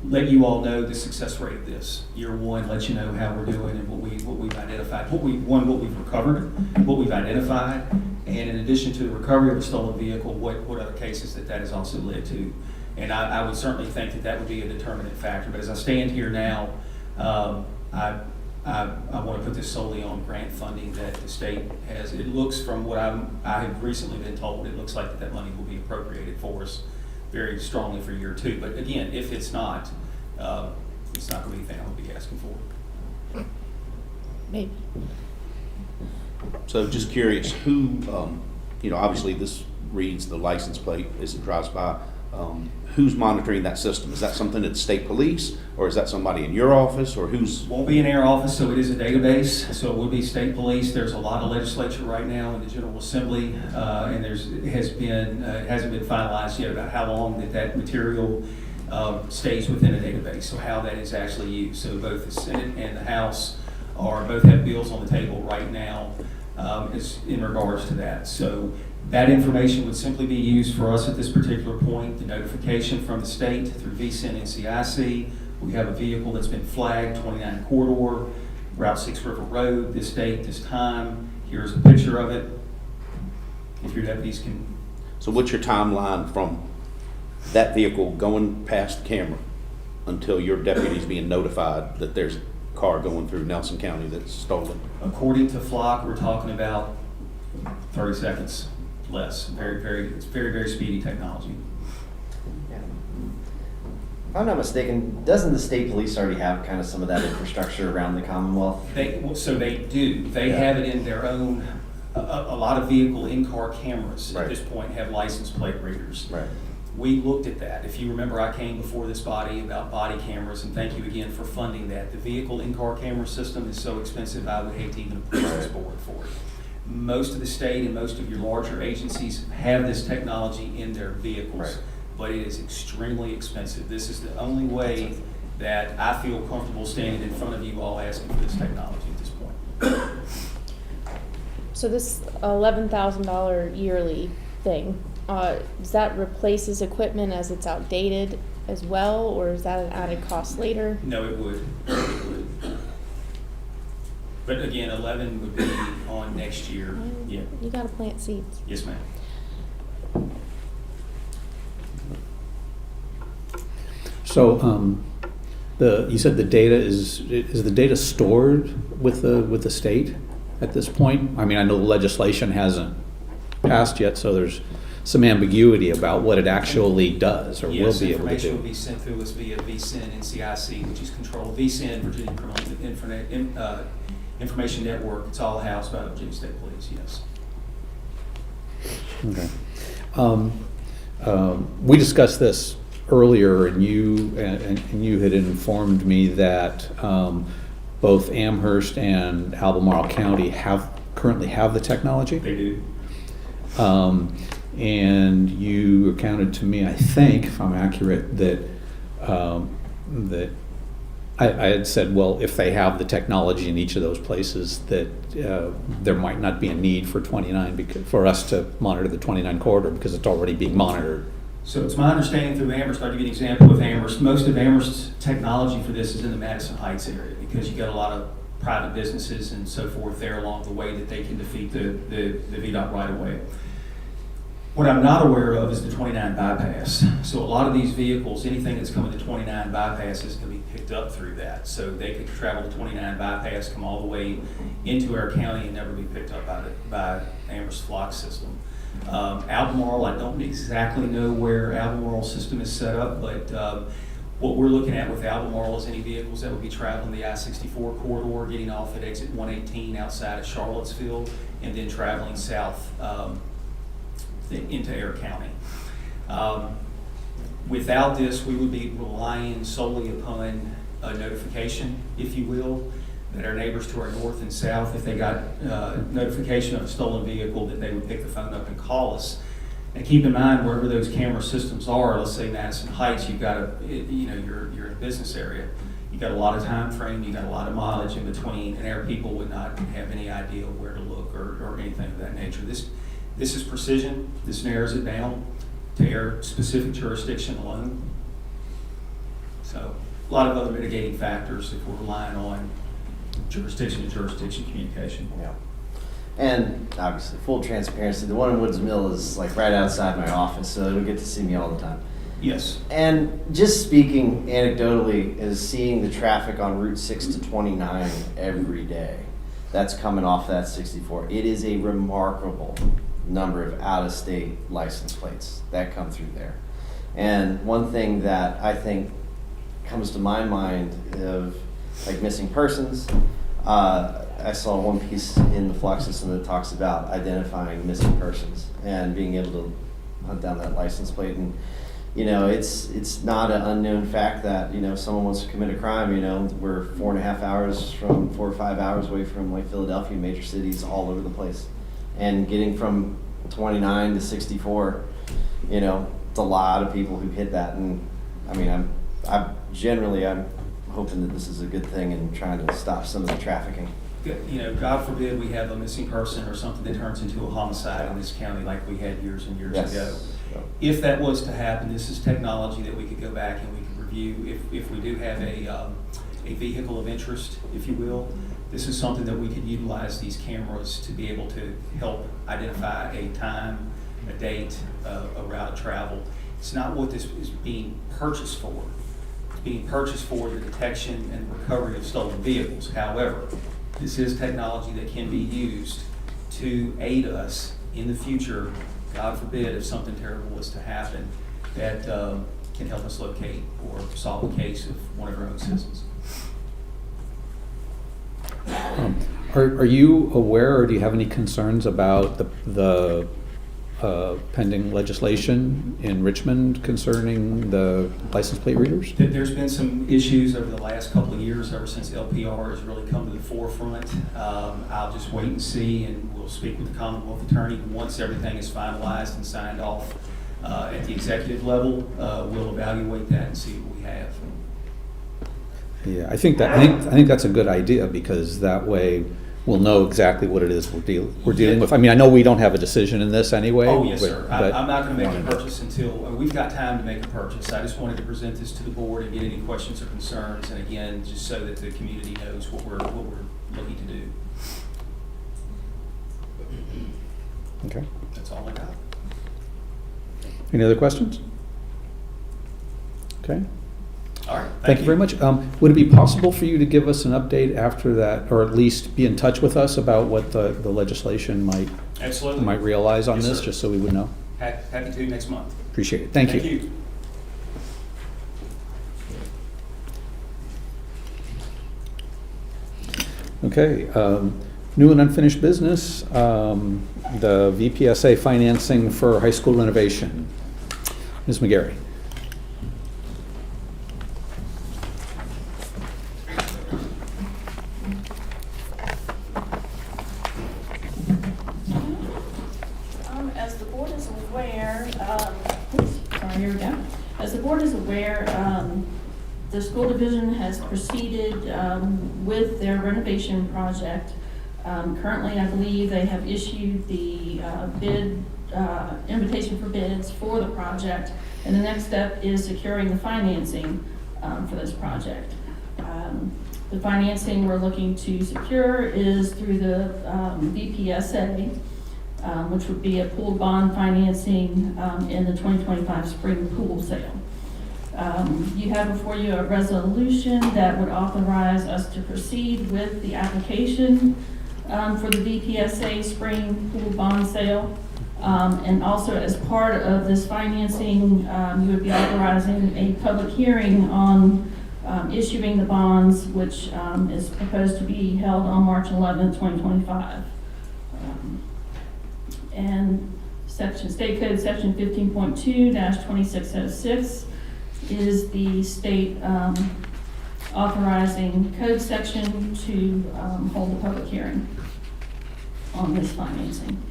let you all know the success rate of this. Year 1, let you know how we're doing and what we've identified, what we've recovered, what we've identified, and in addition to the recovery of the stolen vehicle, what other cases that has also led to. And I would certainly think that would be a determinant factor. But as I stand here now, I I want to put this solely on grant funding that the state has. It looks, from what I have recently been told, it looks like that money will be appropriated for us very strongly for year 2. But again, if it's not going to be anything I'm going to be asking for. Maybe. So just curious, who, obviously this reads the license plate as it drives by. Who's monitoring that system? Is that something that's state police, or is that somebody in your office, or who's? Won't be in our office, so it is a database, so it will be state police. There's a lot of legislature right now in the General Assembly, and it hasn't been finalized yet about how long that material stays within a database, so how that is actually used. So both the Senate and the House both have bills on the table right now is in regards to that. So that information would simply be used for us at this particular point. The notification from the state through VCIN and CIC. We have a vehicle that's been flagged, 29 corridor, Route 6 River Road, this date, this time. Here's a picture of it. If your deputies can. So what's your timeline from that vehicle going past the camera until your deputies being notified that there's a car going through Nelson County that's stolen? According to Flock, we're talking about 30 seconds. Less. It's very, very speedy technology. Yeah. If I'm not mistaken, doesn't the state police already have kind of some of that infrastructure around the Commonwealth? They do. They have it in their own. A lot of vehicle in-car cameras at this point have license plate readers. Right. We looked at that. If you remember, I came before this body about body cameras, and thank you again for funding that. The vehicle in-car camera system is so expensive, I would hate to even approach this board for it. Most of the state and most of your larger agencies have this technology in their vehicles, but it is extremely expensive. This is the only way that I feel comfortable standing in front of you all asking for this technology at this point. So this $11,000 yearly thing, does that replace his equipment as it's outdated as well, or is that an added cost later? No, it would. But again, 11 would be on next year. Yeah. You gotta plant seeds. Yes, ma'am. So, you said the data is the data stored with the state at this point? I mean, I know legislation hasn't passed yet, so there's some ambiguity about what it actually does or will be able to do. Yes, information will be sent through us via VCIN and CIC, which is controlled. VCIN, Virginia Criminal Information Network. It's all housed by the Virginia State Police. Yes. Okay. We discussed this earlier, and you had informed me that both Amherst and Albemarle County currently have the technology. They do. And you accounted to me, I think, if I'm accurate, that I had said, well, if they have the technology in each of those places, that there might not be a need for 29 for us to monitor the 29 corridor because it's already being monitored. So it's my understanding through Amherst, I'll give you an example with Amherst. Most of Amherst's technology for this is in the Madison Heights area because you've got a lot of private businesses and so forth there along the way that they can defeat the VDOT right away. What I'm not aware of is the 29 bypass. So a lot of these vehicles, anything that's coming to 29 bypass is going to be picked up through that. So they could travel the 29 bypass, come all the way into our county and never be picked up by Amherst Flock system. Albemarle, I don't exactly know where Albemarle's system is set up, but what we're looking at with Albemarle is any vehicles that would be traveling the I-64 corridor, getting off at exit 118 outside of Charlottesville, and then traveling south into Air County. Without this, we would be relying solely upon a notification, if you will, that our neighbors to our north and south, if they got notification of a stolen vehicle, that they would pick the phone up and call us. And keep in mind, wherever those camera systems are, let's say Madison Heights, you've got you're in a business area. You've got a lot of time frame, you've got a lot of mileage in between, and our people would not have any idea where to look or anything of that nature. This is precision. This narrows it down to our specific jurisdiction alone. So a lot of other mitigating factors if we're relying on jurisdiction to jurisdiction communication. Yeah. And obviously, full transparency, the one in Woods Mill is like right outside my office, so it'll get to see me all the time. Yes. And just speaking anecdotally, is seeing the traffic on Route 6 to 29 every day that's coming off that 64. It is a remarkable number of out-of-state license plates that come through there. And one thing that I think comes to my mind of like missing persons, I saw one piece in the Flux system that talks about identifying missing persons and being able to hunt down that license plate. And you know, it's not an unknown fact that, you know, if someone wants to commit a crime, you know, we're 4.5 hours from 4 or 5 hours away from like Philadelphia, major cities all over the place. And getting from 29 to 64, you know, it's a lot of people who hit that. And I mean, I'm hoping that this is a good thing and trying to stop some of the trafficking. You know, God forbid we have a missing person or something that turns into a homicide in this county like we had years and years ago. If that was to happen, this is technology that we could go back and we could review. If we do have a vehicle of interest, if you will, this is something that we could utilize these cameras to be able to help identify a time, a date, a route of travel. It's not what this is being purchased for. It's being purchased for the detection and recovery of stolen vehicles. However, this is technology that can be used to aid us in the future, God forbid, if something terrible was to happen, that can help us locate or solve a case of one of our own citizens. Are you aware, or do you have any concerns about the pending legislation in Richmond concerning the license plate readers? There's been some issues over the last couple of years, ever since LPR has really come to the forefront. I'll just wait and see, and we'll speak with the Commonwealth Attorney. Once everything is finalized and signed off at the executive level, we'll evaluate that and see what we have. Yeah, I think that's a good idea, because that way we'll know exactly what it is we're dealing with. I mean, I know we don't have a decision in this anyway. Oh, yes, sir. but I'm not going to make a purchase until, we've got time to make a purchase. I just wanted to present this to the board and get any questions or concerns, and again, just so that the community knows what we're looking to do. Okay. That's all I got. Any other questions? Okay. All right. Thank you very much. Would it be possible for you to give us an update after that, or at least be in touch with us about what the legislation Absolutely. might realize on Yes, this, sir. just so we would know? Happy to next month. Appreciate it. Thank you. Okay, new and unfinished business, the VPSA financing for high school renovation. Ms. McGarry. As the board is aware, here we go. As the board is aware, the school division has proceeded with their renovation project. Currently, I believe they have issued the invitation for bids for the project, and the next step is securing the financing for this project. The financing we're looking to secure is through the VPSA, which would be a pooled bond financing in the 2025 spring pool sale. You have before you a resolution that would authorize us to proceed with the application for the VPSA spring pool bond sale. And also, as part of this financing, you would be authorizing a public hearing on issuing the bonds, which is proposed to be held on March 11, 2025. And State Code Section 15.2-2606 is the state authorizing code section to hold a public hearing on this financing.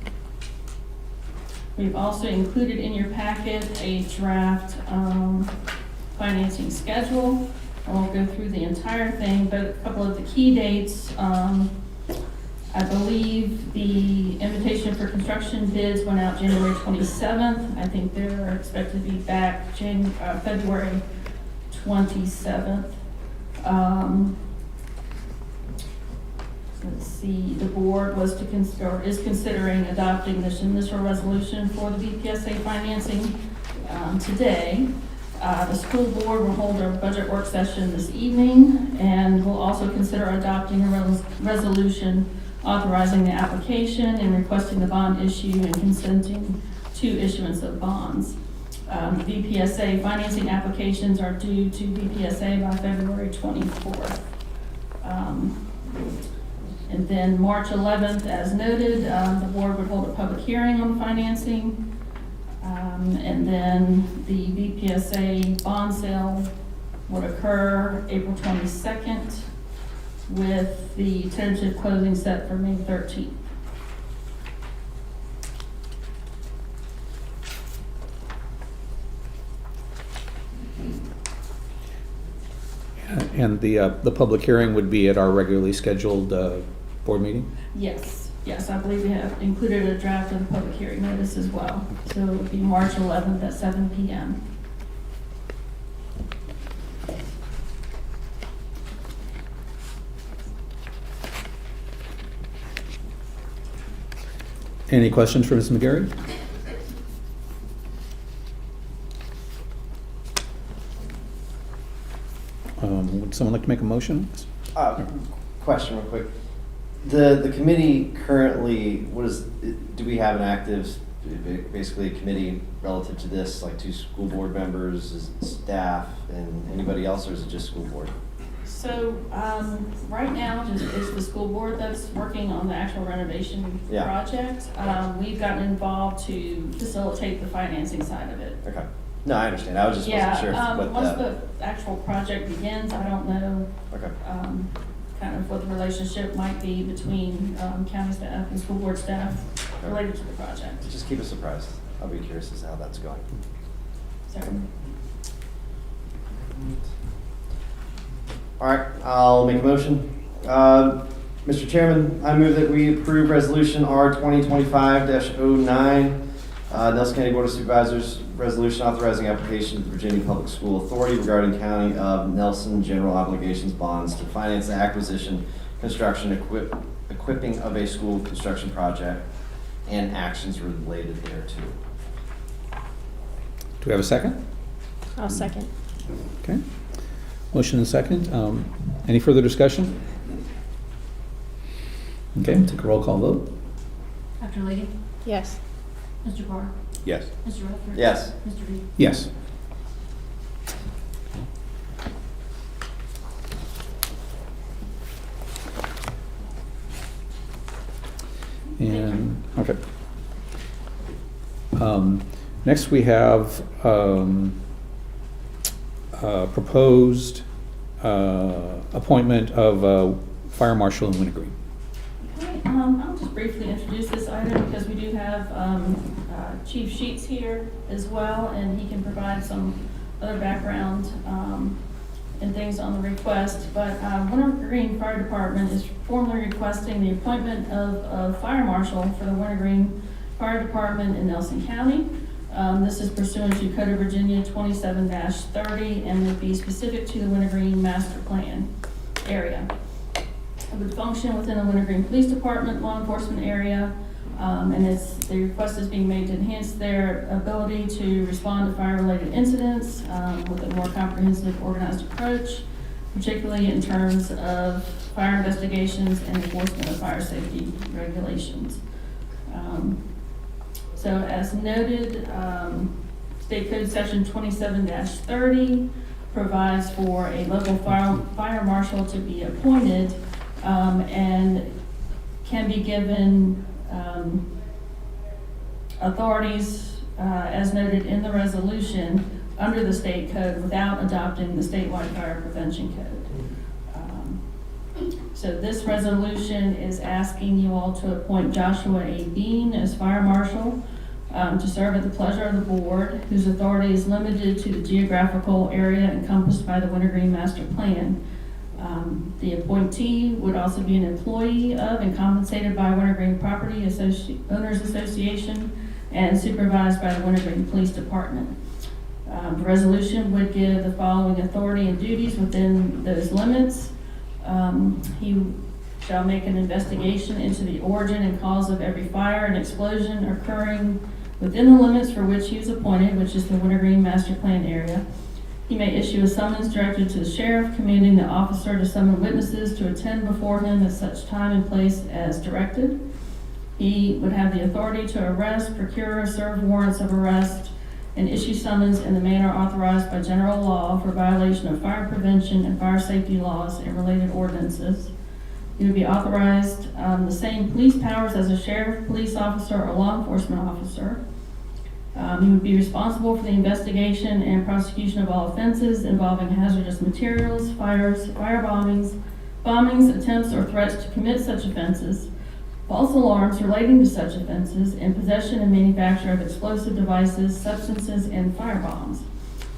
We've also included in your packet a draft financing schedule. I won't go through the entire thing, but a couple of the key dates. I believe the invitation for construction bids went out January 27th. I think they're expected to be back February 27th. Let's see, the board was to is considering adopting this initial resolution for the VPSA financing today. The school board will hold a budget work session this evening, and will also consider adopting a resolution authorizing the application and requesting the bond issue and consenting to issuance of bonds. The VPSA financing applications are due to VPSA by February 24th. And then March 11th, as noted, the board would hold a public hearing on financing. And then the VPSA bond sale would occur April 22nd with the tentative closing set for May 13th. And the public hearing would be at our regularly scheduled board meeting? Yes, I believe we have included a draft of the public hearing notice as well. So it would be March 11th at 7 p.m. Any questions for Ms. McGarry? Would someone like to make a motion? Question real quick. The committee currently, do we have an active, basically a committee relative to this, like 2 school board members, is it staff, and anybody else, or is it just school board? So, right now, it's the school board that's working on the actual renovation Yeah. project. We've gotten involved to facilitate the financing side of it. Okay. No, I understand. I was just wasn't sure what Once the actual project begins, I don't know, Okay. kind of what the relationship might be between, county staff and school board staff related to the project. Just keep us surprised. I'll be curious as to how that's going. So, All right, I'll make a motion. Mr. Chairman, I move that we approve Resolution R 2025-09, Nelson County Board of Supervisors resolution authorizing application to the Virginia Public School Authority regarding County of Nelson general obligations bonds to finance the acquisition, construction, equipping of a school construction project and actions related thereto. Do we have a second? I'll second. Okay. Motion and second. Any further discussion? Okay, take a roll call vote. Dr. Lee? Yes. Mr. Barr? Yes. Mr. Rutherford? Yes. Mr. Reed? Yes. And, okay. Next we have proposed appointment of Fire Marshal in Wintergreen. Okay, I'll just briefly introduce this item because we do have Chief Sheets here as well, and he can provide some other background and things on the request. But Wintergreen Fire Department is formally requesting the appointment of a fire marshal for the Wintergreen Fire Department in Nelson County. This is pursuant to Code of Virginia 27-30 and would be specific to the Wintergreen Master Plan area. It would function within the Wintergreen Police Department law enforcement area, and the request is being made to enhance their ability to respond to fire-related incidents with a more comprehensive, organized approach, particularly in terms of fire investigations and enforcement of fire safety regulations. So as noted, State Code Section 27-30 provides for a local fire marshal to be appointed and can be given authorities, as noted in the resolution, under the state code without adopting the statewide fire prevention code. So this resolution is asking you all to appoint Joshua A. Bean as fire marshal to serve at the pleasure of the board, whose authority is limited to the geographical area encompassed by the Wintergreen Master Plan. The appointee would also be an employee of and compensated by Wintergreen Property Owners Association and supervised by the Wintergreen Police Department. The resolution would give the following authority and duties within those limits. He shall make an investigation into the origin and cause of every fire and explosion occurring within the limits for which he was appointed, which is the Wintergreen Master Plan area. He may issue a summons directed to the sheriff, commanding the officer to summon witnesses to attend before him at such time and place as directed. He would have the authority to arrest, procure, serve warrants of arrest, and issue summons in the manner authorized by general law for violation of fire prevention and fire safety laws and related ordinances. He would be authorized the same police powers as a sheriff, police officer, or law enforcement officer. He would be responsible for the investigation and prosecution of all offenses involving hazardous materials, fires, bombings, attempts or threats to commit such offenses, false alarms relating to such offenses, and possession and manufacture of explosive devices, substances, and firebombs.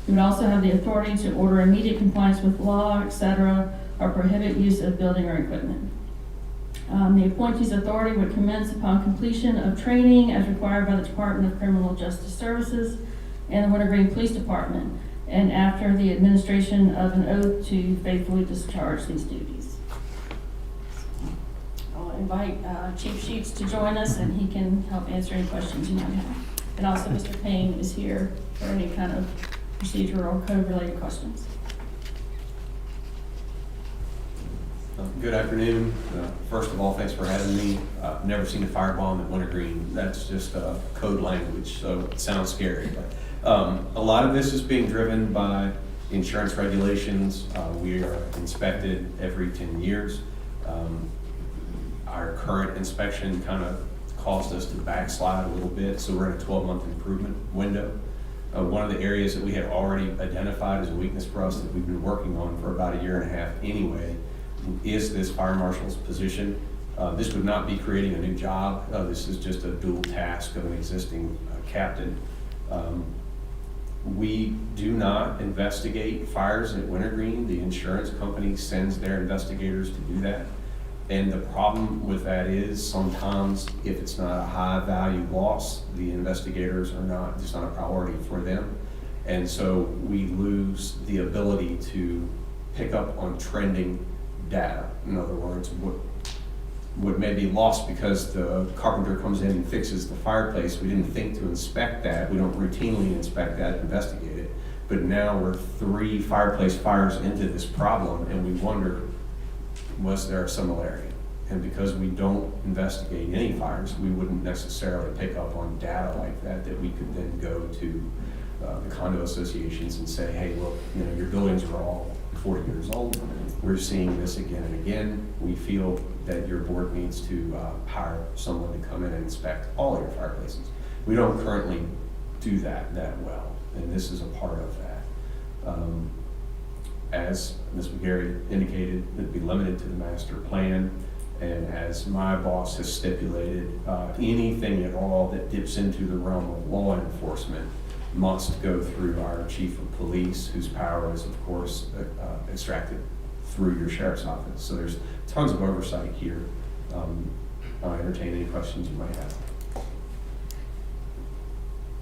He would also have the authority to order immediate compliance with law, etc., or prohibit use of building or equipment. The appointee's authority would commence upon completion of training as required by the Department of Criminal Justice Services and the Winter Police Department, and after the administration of an oath to faithfully discharge these duties. I'll invite Chief Sheets to join us, and he can help answer any questions you might have. And also Mr. Payne is here for any kind of procedural or code-related questions. Good afternoon. First of all, thanks for having me. I've never seen a firebomb at Wintergreen. That's just code language, so it sounds scary. But a lot of this is being driven by insurance regulations. We are inspected every 10 years. Our current inspection kind of caused us to backslide a little bit, so we're in a 12-month improvement window. One of the areas that we had already identified as a weakness for us that we've been working on for about 1.5 years anyway is this fire marshal's position. This would not be creating a new job. This is just a dual task of an existing captain. We do not investigate fires at Wintergreen. The insurance company sends their investigators to do that. And the problem with that is sometimes if it's not a high value loss, the investigators are not, it's not a priority for them. And so we lose the ability to pick up on trending data. In other words, what may be lost because the carpenter comes in and fixes the fireplace, we didn't think to inspect that. We don't routinely inspect that, investigate it. But now we're 3 fireplace fires into this problem and we wonder, was there a similarity? And because we don't investigate any fires, we wouldn't necessarily pick up on data like that we could then go to the condo associations and say, hey, look, your buildings are all 40 years old. We're seeing this again and again. We feel that your board needs to hire someone to come in and inspect all your fireplaces. We don't currently do that well, and this is a part of that. As Ms. McGarry indicated, it'd be limited to the master plan, and as my boss has stipulated, anything at all that dips into the realm of law enforcement must go through our chief of police, whose power is, of course, extracted through your sheriff's office. So there's tons of oversight here. I'll entertain any questions you might have.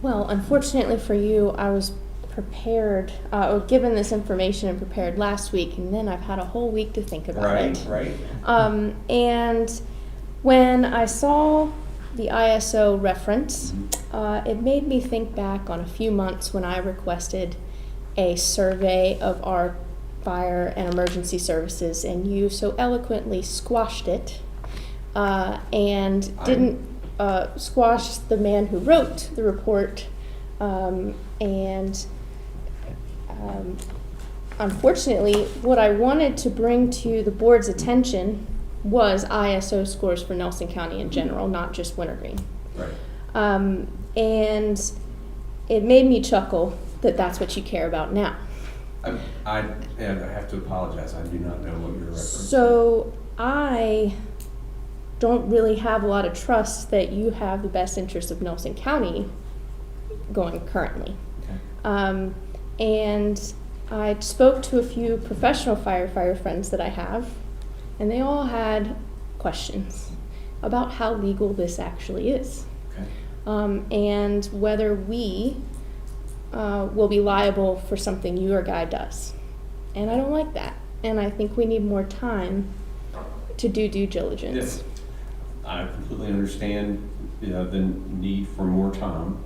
Well, unfortunately for you, I was prepared, or given this information and prepared last week, and then I've had a whole week to think about it. Right. And when I saw the ISO reference, it made me think back on a few months when I requested a survey of our fire and emergency services, and you so eloquently squashed it and didn't squash the man who wrote the report. Unfortunately, what I wanted to bring to the board's attention was ISO scores for Nelson County in general, not just Wintergreen. Right. And it made me chuckle that that's what you care about now. I have to apologize. I do not know what you're referencing. So I don't really have a lot of trust that you have the best interests of Nelson County going currently. Okay. And I spoke to a few professional firefighter friends that I have, and they all had questions about how legal this actually is. Okay. And whether we will be liable for something your guy does. And I don't like that. And I think we need more time to do due diligence. Yes. I completely understand the need for more time.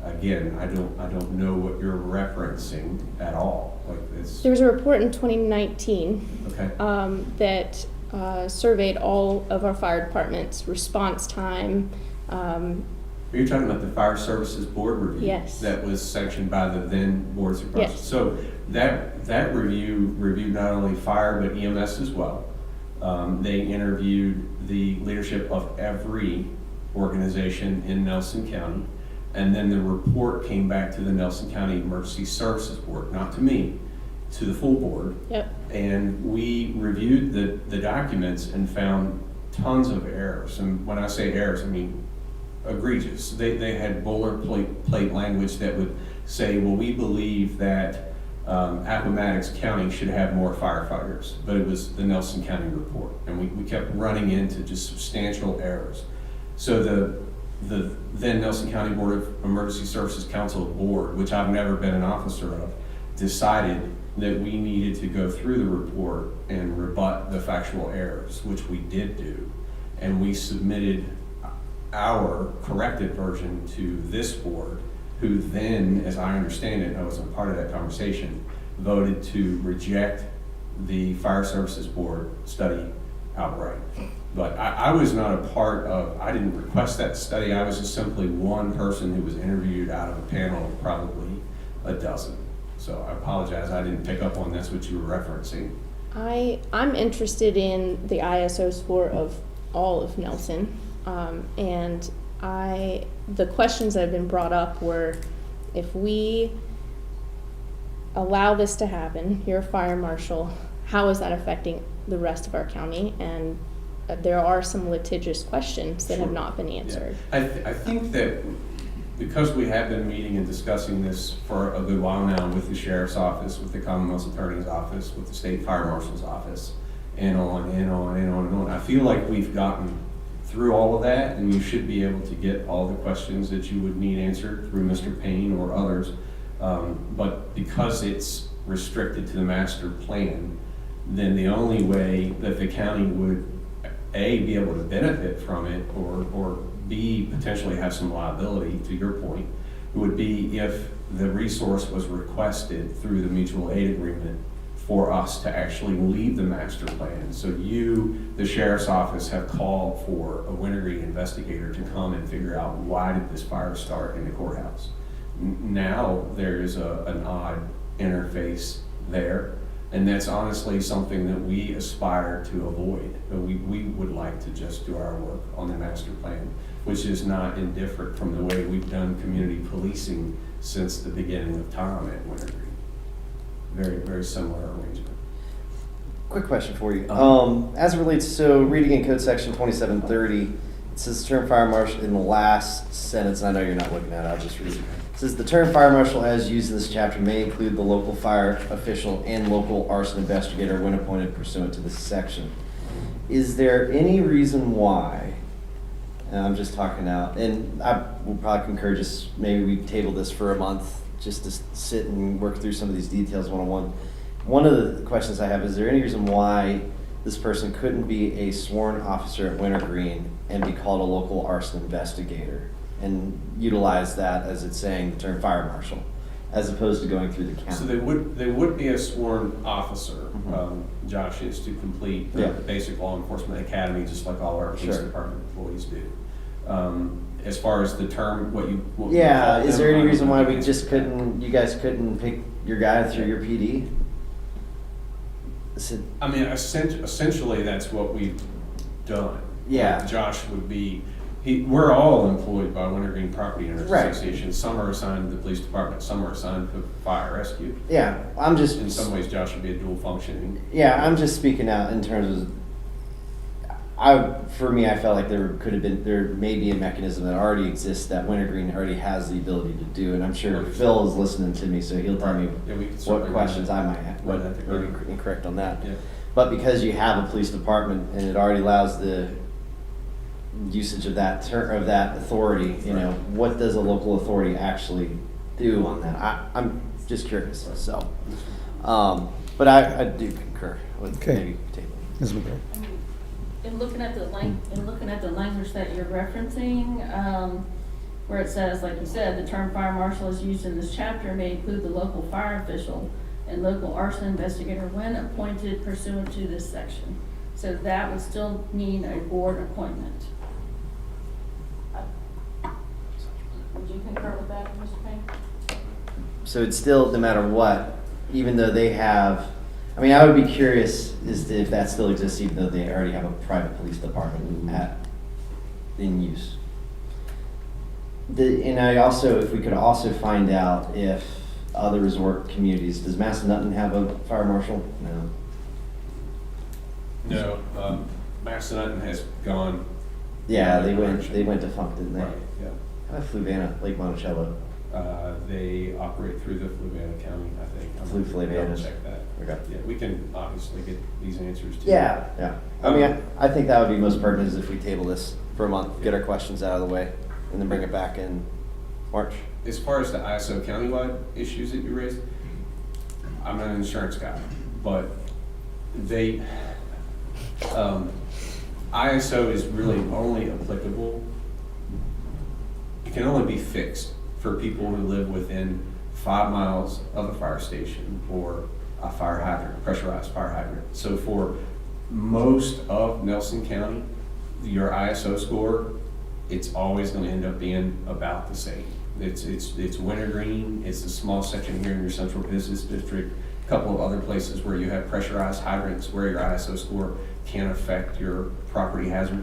Again, I don't know what you're referencing at all, like it's, There was a report in 2019 okay. that surveyed all of our fire departments' response time. Are you talking about the Fire Services Board review? Yes. That was sanctioned by the then Board of Supervisors? Yes. So that review reviewed not only fire, but EMS as well. They interviewed the leadership of every organization in Nelson County. And then the report came back to the Nelson County Emergency Services Board, not to me, to the full board. Yep. And we reviewed the documents and found tons of errors. And when I say errors, I mean egregious. They had boilerplate language that would say, well, we believe that Appomattox County should have more firefighters, but it was the Nelson County report. And we kept running into just substantial errors. So the then Nelson County Board of Emergency Services Council Board, which I've never been an officer of, decided that we needed to go through the report and rebut the factual errors, which we did do. And we submitted our corrected version to this board, who then, as I understand it, I wasn't part of that conversation, voted to reject the Fire Services Board study outright. But I was not a part of, I didn't request that study. I was just simply one person who was interviewed out of a panel of probably a dozen. So I apologize, I didn't pick up on that's what you were referencing. I'm interested in the ISO score of all of Nelson. And the questions that have been brought up were, if we allow this to happen, you're a fire marshal, how is that affecting the rest of our county? And there are some litigious questions that have not been answered. Yeah. I think that because we have been meeting and discussing this for a good while now with the Sheriff's Office, with the Commonwealth Attorney's Office, with the State Fire Marshal's Office, and on and on and on and on, I feel like we've gotten through all of that, and you should be able to get all the questions that you would need answered through Mr. Payne or others. But because it's restricted to the master plan, then the only way that the county would A, be able to benefit from it, or B, potentially have some liability, to your point, would be if the resource was requested through the mutual aid agreement for us to actually leave the master plan. So you, the Sheriff's Office, have called for a wintergreen investigator to come and figure out why did this fire start in the courthouse. Now there is an odd interface there. And that's honestly something that we aspire to avoid. We would like to just do our work on the master plan, which is not indifferent from the way we've done community policing since the beginning of time at Wintergreen. Very, very similar arrangement. Quick question for you. As it relates, so reading in code section 2730, it says the term fire marshal in the last sentence, and I know you're not looking at it, I'll just read it. It says the term fire marshal as used in this chapter may include the local fire official and local arson investigator when appointed pursuant to this section. Is there any reason why, and I'm just talking out, and I will probably concur, just maybe we table this for a month just to sit and work through some of these details one-on-one. One of the questions I have, is there any reason why this person couldn't be a sworn officer at Wintergreen and be called a local arson investigator and utilize that as it's saying the term fire marshal, as opposed to going through the county? So they would be a sworn officer. Josh is to complete the basic law enforcement academy, just like all our police department employees do. As far as the term, what you is there any reason why we just couldn't, you guys couldn't pick your guy through your PD? I mean, essentially that's what we've done. Yeah. Like Josh would be, we're all employed by Wintergreen Property Owners Association. Some are assigned to the police department, some are assigned to fire rescue. Yeah, I'm just. In some ways, Josh would be a dual functioning. Yeah, I'm just speaking out in terms of, for me, I felt like there may be a mechanism that already exists that Wintergreen already has the ability to do, and I'm sure Phil is listening to me, so he'll tell me what questions I might have, maybe incorrect on that. Yeah. But because you have a police department and it already allows the usage of that authority, what does a local authority actually do on that? I'm just curious. So, but I do concur with maybe tabling. In looking at the language that you're referencing, where it says, like you said, the term fire marshal is used in this chapter may include the local fire official and local arson investigator when appointed pursuant to this section. So that would still mean a board appointment. Would you concur with that, Mr. Payne? So it's still, no matter what, even though they have, I mean, I would be curious as to if that still exists, even though they already have a private police department in use. And I also, if we could also find out if other resort communities, does Massanutten have a fire marshal? No. No, Massanutten has gone. Yeah, they went defunct, didn't they? Right, yeah. How about Fluvanna, Lake Monticello? They operate through the Fluvanna County, I think. I'm Fluvanna. gonna double check that. Okay. Yeah, we can obviously get these answers to you. Yeah. I mean, I think that would be most pertinent is if we table this for a month, get our questions out of the way, and then bring it back in March. As far as the ISO countywide issues that you raised, I'm not an insurance guy, but they, ISO is really only applicable, it can only be fixed for people who live within 5 miles of a fire station or a fire hydrant, pressurized fire hydrant. So for most of Nelson County, your ISO score, it's always gonna end up being about the same. It's Wintergreen, it's a small section here in your central business district, a couple of other places where you have pressurized hydrants where your ISO score can affect your property hazard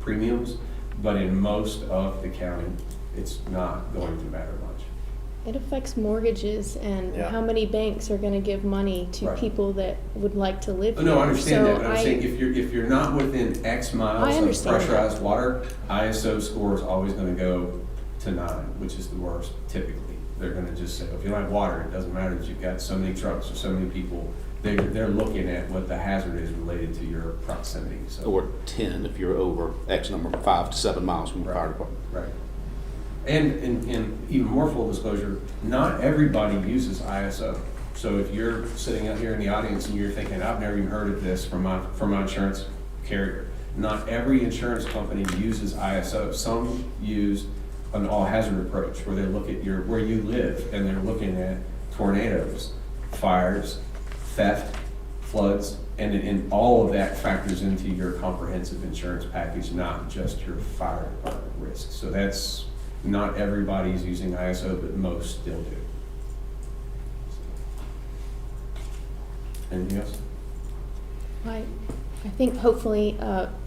premiums, but in most of the county, it's not going to matter much. It affects mortgages and Yeah. how many banks are gonna give money to Right. people that would like to live Oh, here. no, I understand So that, but I'm saying if you're not within X I miles of understand that. pressurized water, ISO score is always gonna go to 9, which is the worst typically. They're gonna just say, if you don't have water, it doesn't matter that you've got so many trucks or so many people. They're looking at what the hazard is related to your proximity, so. Or 10 if you're over X number, 5 to 7 miles from the fire department. Right. And even more full disclosure, not everybody uses ISO. So if you're sitting out here in the audience and you're thinking, I've never even heard of this from my insurance carrier, not every insurance company uses ISO. Some use an all hazard approach where they look at where you live and they're looking at tornadoes, fires, theft, floods, and all of that factors into your comprehensive insurance package, not just your fire department risk. So that's, not everybody's using ISO, but most still do. Anything else? I think hopefully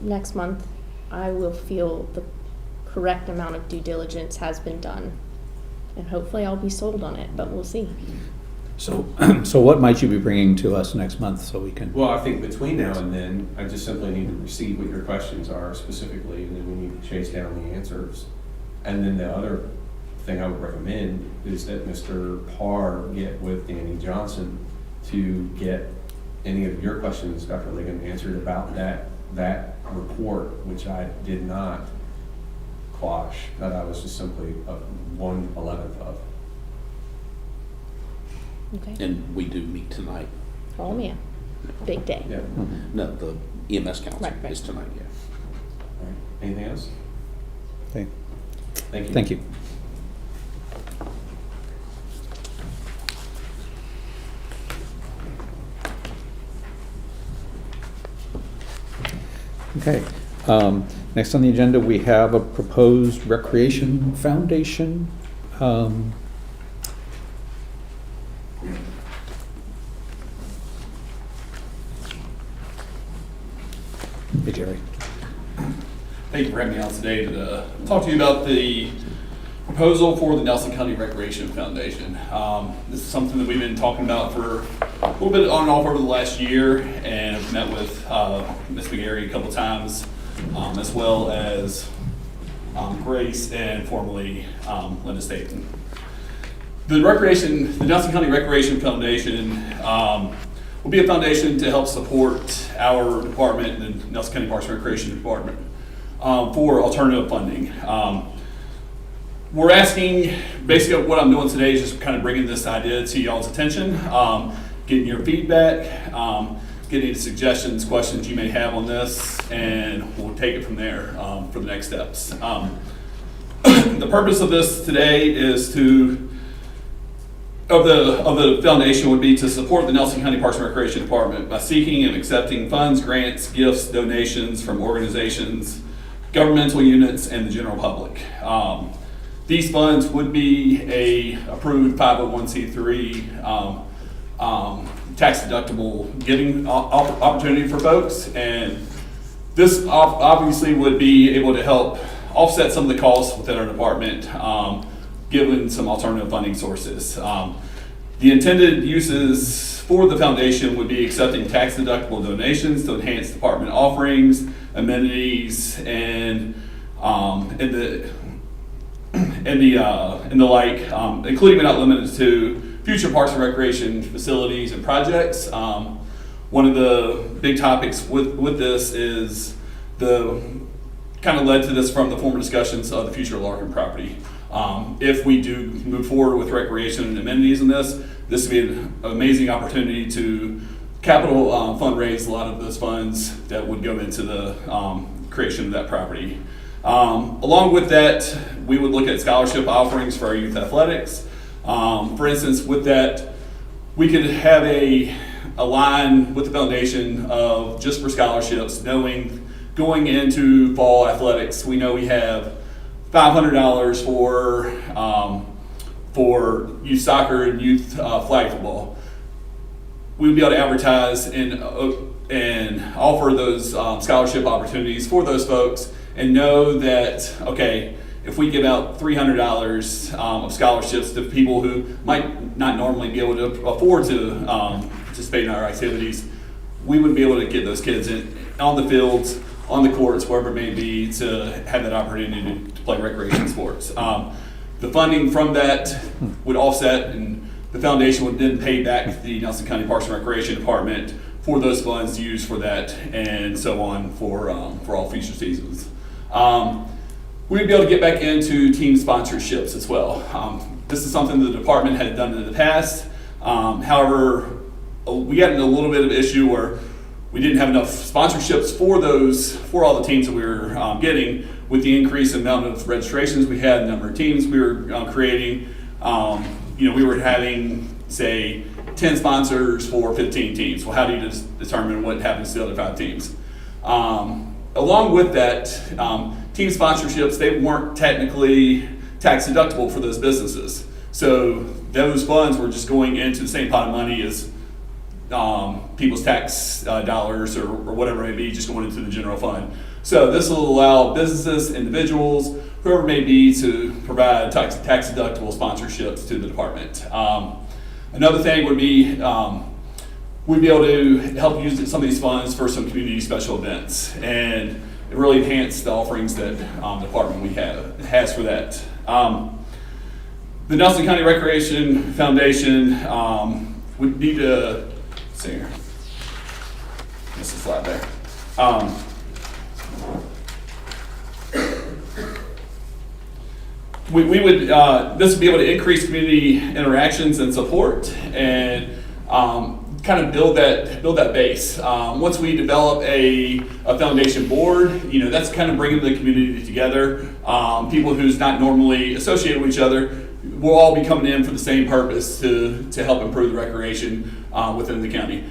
next month I will feel the correct amount of due diligence has been done. And hopefully I'll be sold on it, but we'll see. So, so what might you be bringing to us next month so we can? Well, I think between now and then, I just simply need to receive what your questions are specifically, and then we need to chase down the answers. And then the other thing I would recommend is that Mr. Parr get with Danny Johnson to get any of your questions, Dr. Ligon, answered about that report, which I did not quash, that I was just simply 1/11 of. Okay. And we do meet tonight. Oh, man. Big day. Yeah. No, the EMS council Right. is tonight, yeah. All right. Anything else? Okay. Thank you. Thank you. Okay, next on the agenda, we have a proposed recreation foundation. Hey, Jerry. Thank you for having me out today to talk to you about the proposal for the Nelson County Recreation Foundation. This is something that we've been talking about for a little bit on and off over the last year, and I've met with Ms. McGarry a couple times, as well as Grace and formerly Linda Staten. The Nelson County Recreation Foundation will be a foundation to help support our department, the Nelson County Parks and Recreation Department, for alternative funding. We're asking, basically what I'm doing today is just kind of bringing this idea to y'all's attention, getting your feedback, getting suggestions, questions you may have on this, and we'll take it from there for the next steps. the purpose of this today is of the foundation would be to support the Nelson County Parks and Recreation Department by seeking and accepting funds, grants, gifts, donations from organizations, governmental units, and the general public. These funds would be a approved 501c3 tax deductible giving opportunity for folks, and this obviously would be able to help offset some of the costs within our department, given some alternative funding sources. The intended uses for the foundation would be accepting tax deductible donations to enhance department offerings, amenities, and the like, including but not limited to future parks and recreation facilities and projects. One of the big topics with this is kind of led to this from the former discussions of the future Larkin property. If we do move forward with recreation and amenities in this would be an amazing opportunity to capital fundraise a lot of those funds that would go into the creation of that property. Along with that, we would look at scholarship offerings for our youth athletics. For instance, with that, we could have a line with the foundation of just for scholarships, knowing going into fall athletics, we know we have $500 for youth soccer and youth flag football. We would be able to advertise and offer those scholarship opportunities for those folks, and know that, okay, if we give out $300 of scholarships to people who might not normally be able to afford to participate in our activities, we would be able to get those kids on the fields, on the courts, wherever it may be, to have that opportunity to play recreation sports. The funding from that would offset, and the foundation would then pay back the Nelson County Parks and Recreation Department for those funds used for that, and so on for all future seasons. We'd be able to get back into team sponsorships as well. This is something the department had done in the past. However, we got in a little bit of an issue where we didn't have enough sponsorships for all the teams that we were getting. With the increased amount of registrations we had, the number of teams we were creating, we were having, say, 10 sponsors for 15 teams. Well, how do you just determine what happens to the other 5 teams? Along with that, team sponsorships, they weren't technically tax deductible for those businesses. So those funds were just going into the same pot of money as people's tax dollars or whatever it may be, just going into the general fund. So this will allow businesses, individuals, whoever it may be, to provide tax deductible sponsorships to the department. Another thing would be we'd be able to help use some of these funds for some community special events, and it really enhance the offerings that the department has for that. The Nelson County Recreation Foundation would need to, let's see here, this is slide there. We would, this would be able to increase community interactions and support, and kind of build that base. Once we develop a foundation board, that's kind of bringing the community together. People who's not normally associated with each other will all be coming in for the same purpose to help improve the recreation within the county.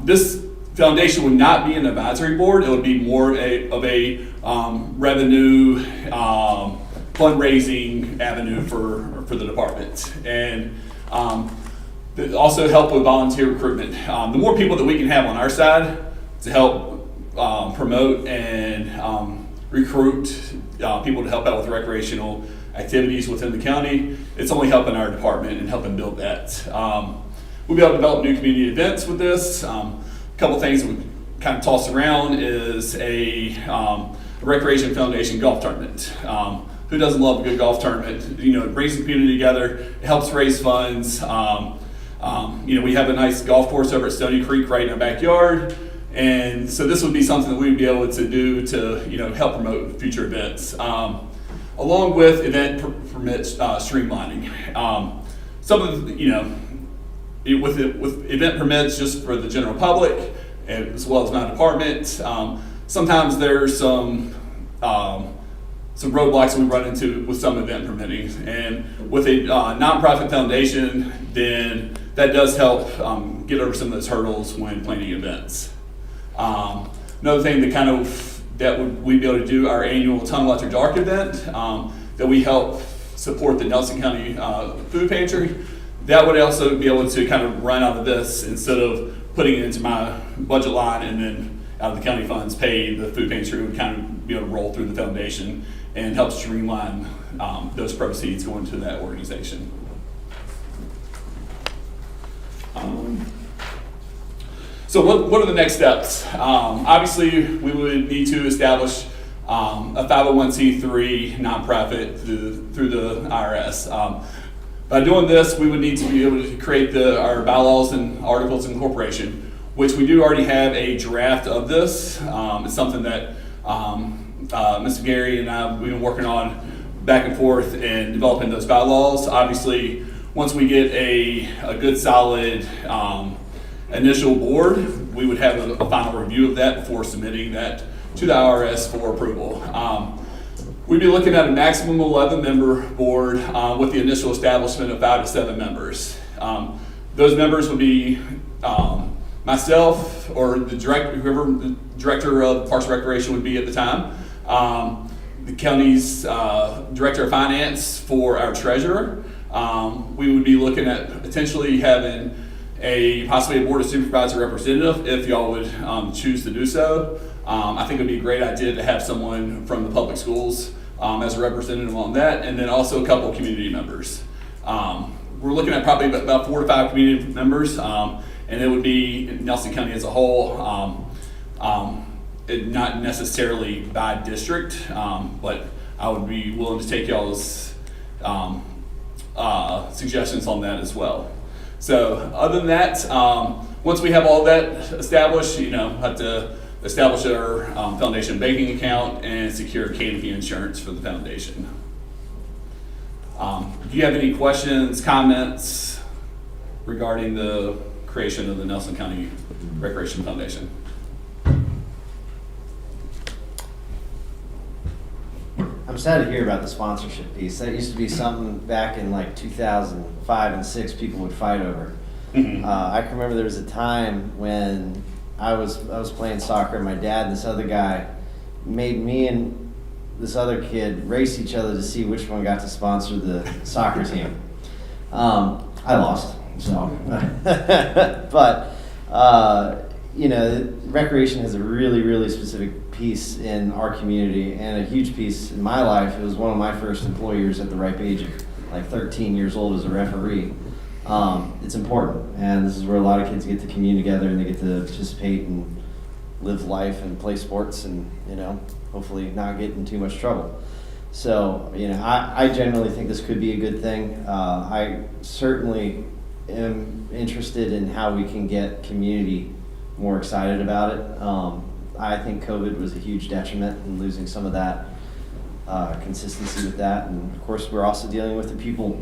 This foundation would not be an advisory board. It would be more of a revenue fundraising avenue for the department, and also help with volunteer recruitment. The more people that we can have on our side to help promote and recruit people to help out with recreational activities within the county, it's only helping our department and helping build that. We'll be able to develop new community events with this. A couple things that we kind of toss around is a Recreation Foundation golf tournament. Who doesn't love a good golf tournament? It brings the community together, it helps raise funds. We have a nice golf course over at Stony Creek right in our backyard, and so this would be something that we would be able to do to help promote future events. Along with event permits streamlining. Some of the, with event permits just for the general public, as well as my department, sometimes there's some some roadblocks we run into with some event permitting. And with a nonprofit foundation, then that does help get over some of those hurdles when planning events. Another thing we'd be able to do our annual Tunnel After Dark event that we help support the Nelson County Food Pantry. That would also be able to kind of run out of this instead of putting it into my budget line and then out of the county funds pay the food pantry. Would kind of be able to roll through the foundation and help streamline those proceeds going to that organization. So what are the next steps? Obviously, we would need to establish a 501c3 nonprofit through the IRS. By doing this, we would need to be able to create our bylaws and articles of incorporation, which we do already have a draft of this. It's something that Mr. Gary and I, we've been working on back and forth and developing those bylaws. Obviously, once we get a good solid initial board, we would have a final review of that before submitting that to the IRS for approval. We'd be looking at a maximum 11-member board with the initial establishment of 5 to 7 members. Those members would be myself or whoever the director of Parks and Recreation would be at the time, the county's director of finance for our treasurer. We would be looking at potentially having possibly a board of supervisor representative if y'all would choose to do so. I think it'd be a great idea to have someone from the public schools as a representative on that, and then also a couple of community members. We're looking at probably about 4 to 5 community members, and it would be Nelson County as a whole, not necessarily by district, but I would be willing to take y'all's suggestions on that as well. So other than that, once we have all that established, have to establish our foundation banking account and secure canopy insurance for the foundation. Do you have any questions, comments regarding the creation of the Nelson County Recreation Foundation? I'm sad to hear about the sponsorship piece. That used to be something back in like 2005 and 6 people would fight over. I can remember there was a time when I was playing soccer, and my dad and this other guy made me and this other kid race each other to see which one got to sponsor the soccer team. I lost, so. But, recreation has a really, really specific piece in our community and a huge piece in my life. It was one of my first employers at the ripe age of like 13 years old as a referee. It's important, and this is where a lot of kids get to commune together and they get to participate and live life and play sports and, hopefully not get in too much trouble. So, I generally think this could be a good thing. I certainly am interested in how we can get community more excited about it. I think COVID was a huge detriment in losing some of that consistency with that. And of course, we're also dealing with the people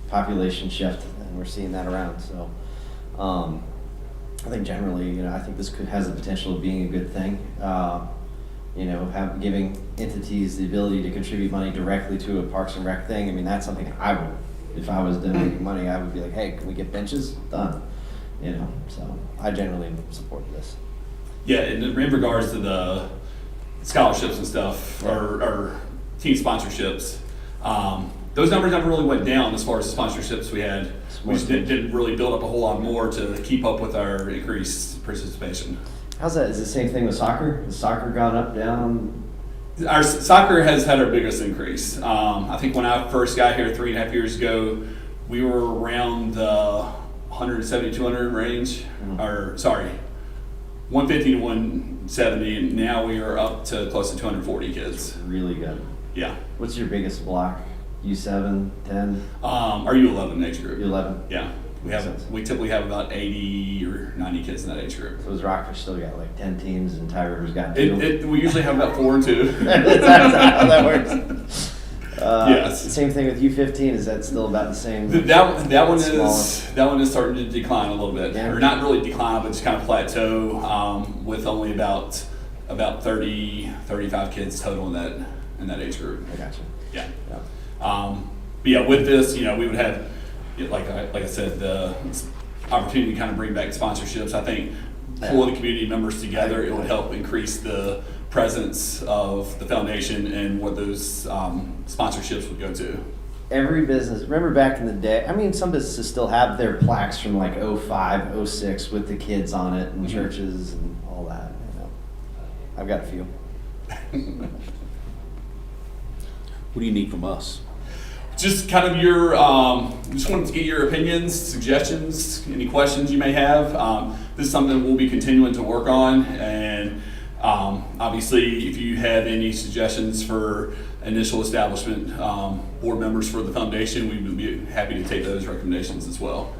population shift, and we're seeing that around. So I think generally, I think this has the potential of being a good thing. Giving entities the ability to contribute money directly to a Parks and Rec thing. I mean, that's something I would, if I was donating money, I would be like, hey, can we get benches? Done. So I generally support this. Yeah, and in regards to the scholarships and stuff, or team sponsorships, those numbers never really went down as far as the sponsorships we had. We just didn't really build up a whole lot more to keep up with our increased participation. How's that? Is the same thing with soccer? Has soccer gone up, down? Our soccer has had our biggest increase. I think when I first got here 3.5 years ago, we were around the 170, 200 range, or sorry, 150 to 170, and now we are up to close to 240 kids. Really good. Yeah. What's your biggest block? U7, 10? Our U11 age group. U11? Yeah. We typically have about 80 or 90 kids in that age group. So has Rockfish still got like 10 teams and Tie River's got 2? We usually have about 4 and 2. That's how that works. Yes. Same thing with U15. Is that still about the same? That one is starting to decline a little bit, yeah. Or not really decline, but just kind of plateau with only about 30, 35 kids total in in that age group. I gotcha. Yeah. But yeah, with this, we would have, like I said, the opportunity to kind of bring back sponsorships. I think pulling the community members together, it would help increase the presence of the foundation and what those sponsorships would go to. Every business, remember back in the day, I mean, some businesses still have their plaques from like 05, 06 with the kids on it and churches and all that. I've got a few. What do you need from us? Just kind of your, just wanted to get your opinions, suggestions, any questions you may have. This is something we'll be continuing to work on, and obviously, if you have any suggestions for initial establishment board members for the foundation, we would be happy to take those recommendations as well.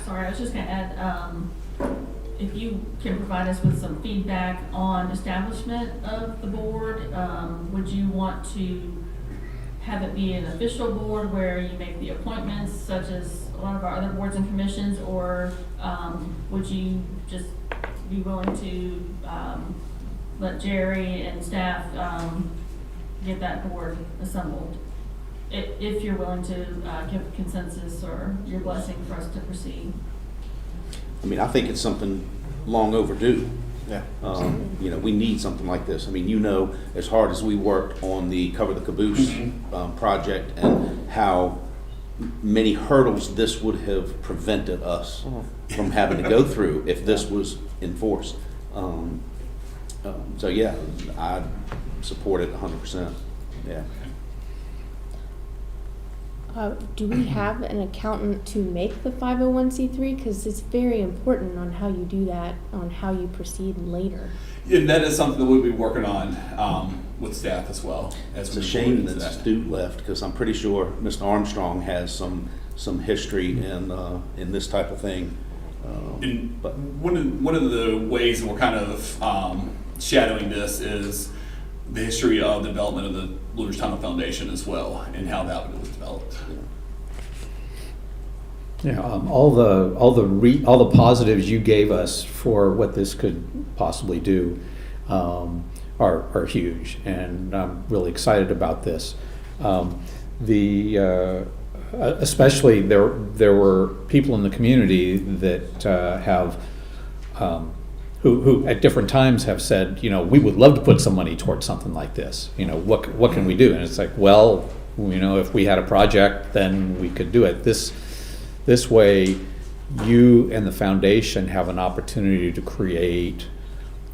Sorry, I was just going to add, if you can provide us with some feedback on establishment of the board, would you want to have it be an official board where you make the appointments, such as a lot of our other boards and commissions, or would you just be willing to let Jerry and staff get that board assembled? If you're willing to give consensus or your blessing for us to proceed. I mean, I think it's something long overdue. Yeah. We need something like this. I mean, as hard as we worked on the Cover the Caboose project and how many hurdles this would have prevented us from having to go through if this was enforced. So yeah, I support it 100%. Yeah. Do we have an accountant to make the 501c3? Because it's very important on how you do that, on how you proceed later. And that is something that we'll be working on with staff as well. It's a shame that Stu left, because I'm pretty sure Mr. Armstrong has some history in this type of thing. But one of the ways that we're kind of shadowing this is the history of the development of the Blue Ridge Tunnel Foundation as well, and how that was developed. Yeah, all the positives you gave us for what this could possibly do are huge, and I'm really excited about this. Especially there were people in the community that have who at different times have said, we would love to put some money towards something like this. What can we do? And it's like, well, if we had a project, then we could do it. This way, you and the foundation have an opportunity to create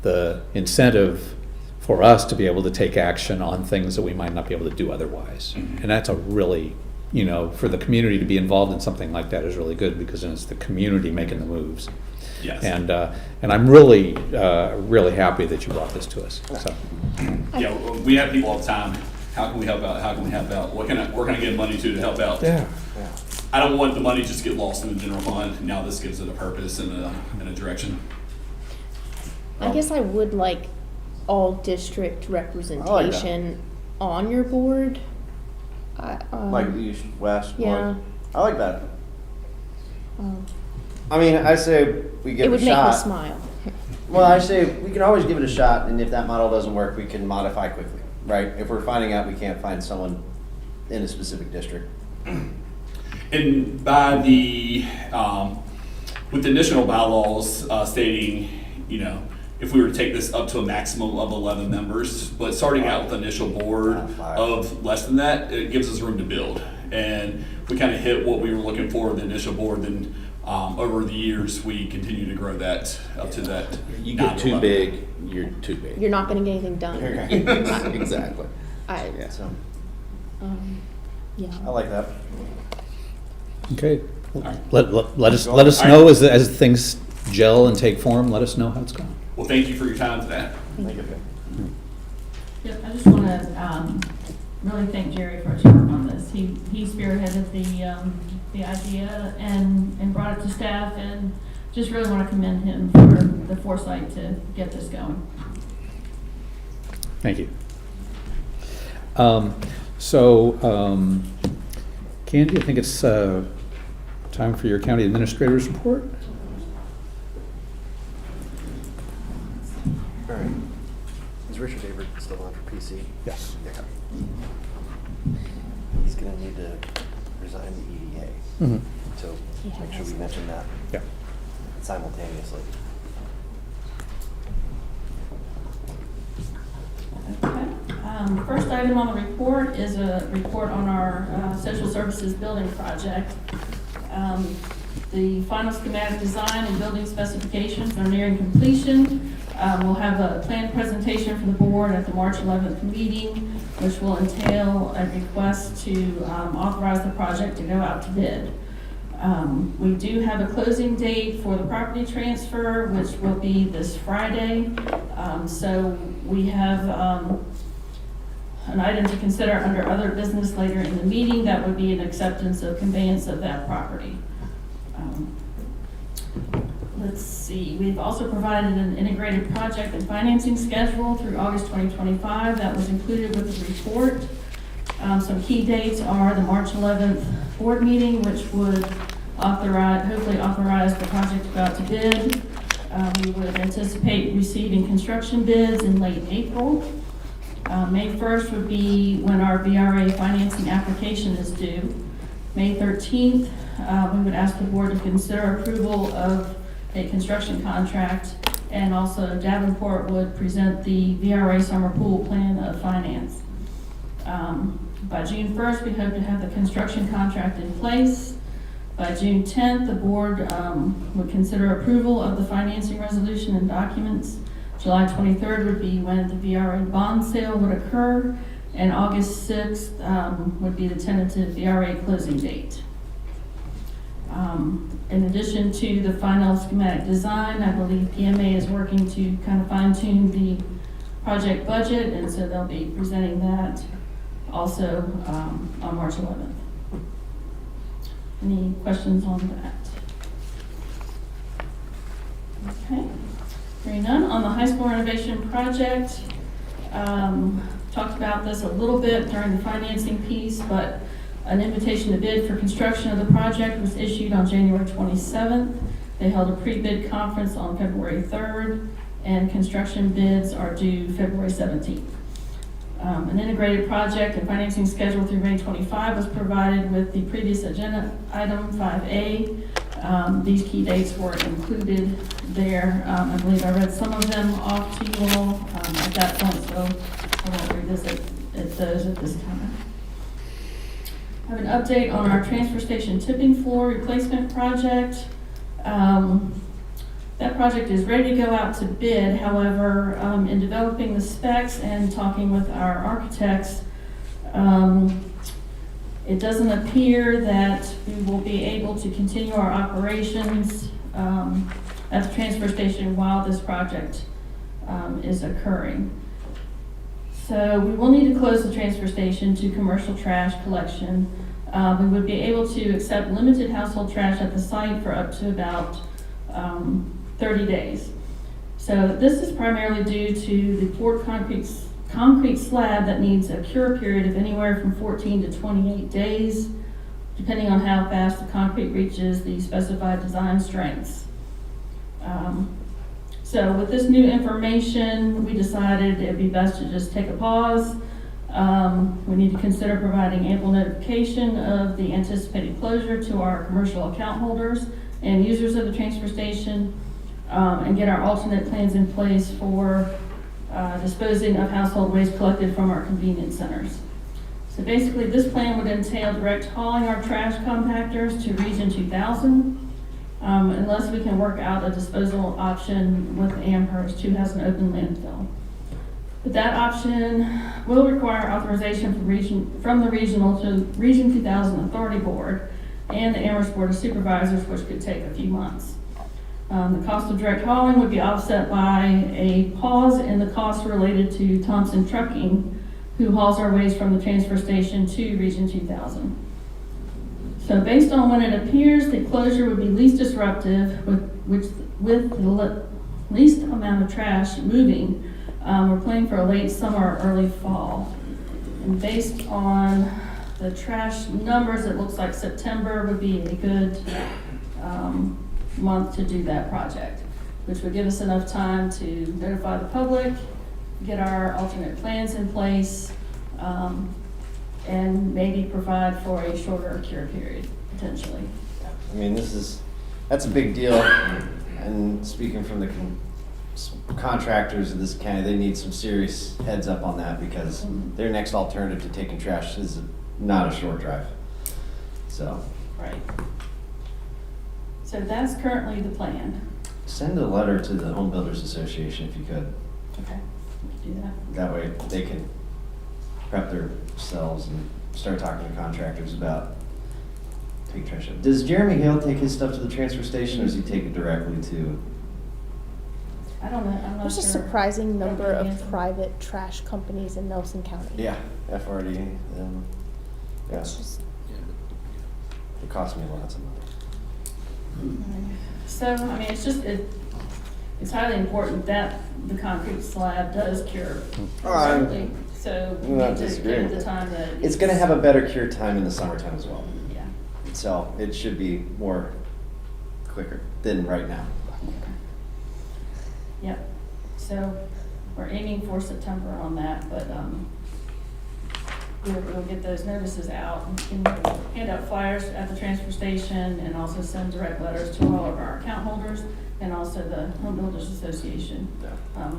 the incentive for us to be able to take action on things that we might not be able to do otherwise. And that's a really, for the community to be involved in something like that is really good, because then it's the community making the moves. Yes. And I'm really happy that you brought this to us. So. Yeah, we have people all the time. How can we help out? How can we help out? Where can I get money to help out? Yeah. I don't want the money just to get lost in the general fund. Now this gives it a purpose and a direction. I guess I would like all district representation on your board. Like east, west, yeah. north. I like that. I mean, I say we give it a shot. It would make me smile. Well, I say we can always give it a shot, and if that model doesn't work, we can modify quickly, right? If we're finding out we can't find someone in a specific district. And by with the initial bylaws stating, if we were to take this up to a maximum of 11 members, but starting out with the initial board of less than that, it gives us room to build. And if we kind of hit what we were looking for in the initial board, then over the years, we continue to grow that up to that. You get too big, you're too big. You're not going to get anything done. Exactly. Yeah. I like that. Okay. Let us know as things gel and take form. Let us know how it's going. Well, thank you for your time today. Thank you. Yep, I just want to really thank Jerry for his work on this. He spearheaded the idea and brought it to staff, and just really want to commend him for the foresight to get this going. Thank you. Candy, I think it's time for your county administrator's report. All right. Is Richard Avery still on for PC? Yes. Yeah. He's gonna need to resign the EDA. Mhm. So make sure we mention that Yeah. simultaneously. Okay. First item on the report is a report on our social services building project. The final schematic design and building specifications are nearing completion. We'll have a planned presentation for the board at the March 11th meeting, which will entail a request to authorize the project to go out to bid. We do have a closing date for the property transfer, which will be this Friday. So we have an item to consider under other business later in the meeting. That would be an acceptance of conveyance of that property. Let's see, we've also provided an integrated project and financing schedule through August 2025 that was included with the report. Some key dates are the March 11th board meeting, which would hopefully authorize the project to go out to bid. We would anticipate receiving construction bids in late April. May 1st would be when our VRA financing application is due. May 13th, we would ask the board to consider approval of a construction contract, and also Davenport would present the VRA summer pool plan of finance. By June 1st, we hope to have the construction contract in place. By June 10th, the board would consider approval of the financing resolution and documents. July 23rd would be when the VRA bond sale would occur, and August 6th would be the tentative VRA closing date. In addition to the final schematic design, I believe PMA is working to kind of fine tune the project budget, and so they'll be presenting that also on March 11th. Any questions on that? Okay, hearing none. On the high school renovation project, talked about this a little bit during the financing piece, but an invitation to bid for construction of the project was issued on January 27th. They held a pre-bid conference on February 3rd, and construction bids are due February 17th. An integrated project and financing schedule through May 25 was provided with the previous agenda item 5A. These key dates were included there. I believe I read some of them off to you all at that point, so I won't revisit those at this time. I have an update on our transfer station tipping floor replacement project. That project is ready to go out to bid. However, in developing the specs and talking with our architects, it doesn't appear that we will be able to continue our operations at the transfer station while this project is occurring. So we will need to close the transfer station to commercial trash collection. We would be able to accept limited household trash at the site for up to about 30 days. So this is primarily due to the poured concrete slab that needs a cure period of anywhere from 14 to 28 days, depending on how fast the concrete reaches the specified design strengths. So with this new information, we decided it'd be best to just take a pause. We need to consider providing ample notification of the anticipated closure to our commercial account holders and users of the transfer station, and get our alternate plans in place for disposing of household waste collected from our convenience centers. So basically, this plan would entail direct hauling our trash compactors to Region 2000, unless we can work out a disposal option with Amherst, who has an open landfill. But that option will require authorization from the regional to Region 2000 Authority Board and the Amherst Board of Supervisors, which could take a few months. The cost of direct hauling would be offset by a pause in the costs related to Thompson Trucking, who hauls our waste from the transfer station to Region 2000. So based on when it appears the closure would be least disruptive with the least amount of trash moving, we're planning for a late summer or early fall. And based on the trash numbers, it looks like September would be a good month to do that project, which would give us enough time to notify the public, get our alternate plans in place, and maybe provide for a shorter cure period, potentially. I mean, that's a big deal, and speaking from the contractors of this county, they need some serious heads up on that, because their next alternative to taking trash is not a short drive. So, Right. So that's currently the plan. send a letter to the Home Builders Association if you could. Okay, we can do that. That way they can prep themselves and start talking to contractors about taking trash out. Does Jeremy Hale take his stuff to the transfer station, or does he take it directly to? I don't know, I'm not sure. There's a surprising number of Answer. private trash companies in Nelson County. Yeah, FRD. Yeah, It's just, it costs me lots of money. So, I mean, it's highly important that the concrete slab does cure correctly. So we I'm not need to disagreeing give it with the it. time that It's gonna have a better cure time in the summertime as well. Yeah. So it should be more quicker than right now. Yep. So we're aiming for September on that, but we'll get those notices out and hand out flyers at the transfer station, and also send direct letters to all of our account holders and also the Home Builders Association. Yeah.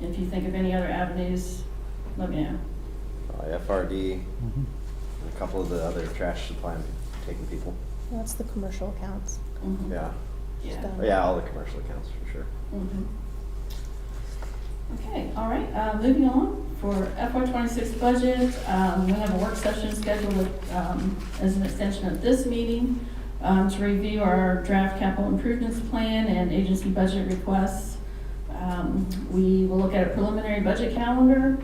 If you think of any other avenues, let me know. FRD, a couple of the other trash supply taking people. that's the commercial accounts. Mhm. Yeah. Yeah. Oh, yeah, all the commercial accounts for sure. Mhm. Okay, all right, moving on, for FY '26 budget, we have a work session scheduled as an extension of this meeting to review our draft capital improvements plan and agency budget requests. We will look at a preliminary budget calendar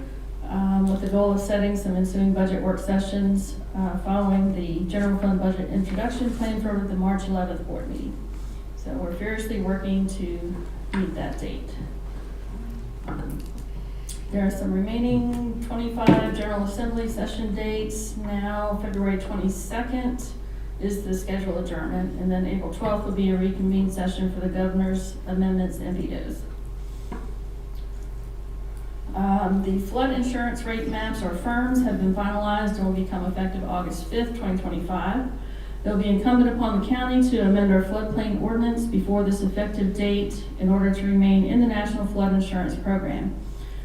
with the goal of setting some ensuing budget work sessions following the general fund budget introduction plan for the March 11th board meeting. So we're furiously working to meet that date. There are some remaining 25 General Assembly session dates now. February 22nd is the scheduled adjournment, and then April 12th will be a reconvened session for the governor's amendments and vetoes. The flood insurance rate maps or firms have been finalized and will become effective August 5th, 2025. It will be incumbent upon the county to amend our floodplain ordinance before this effective date in order to remain in the National Flood Insurance Program.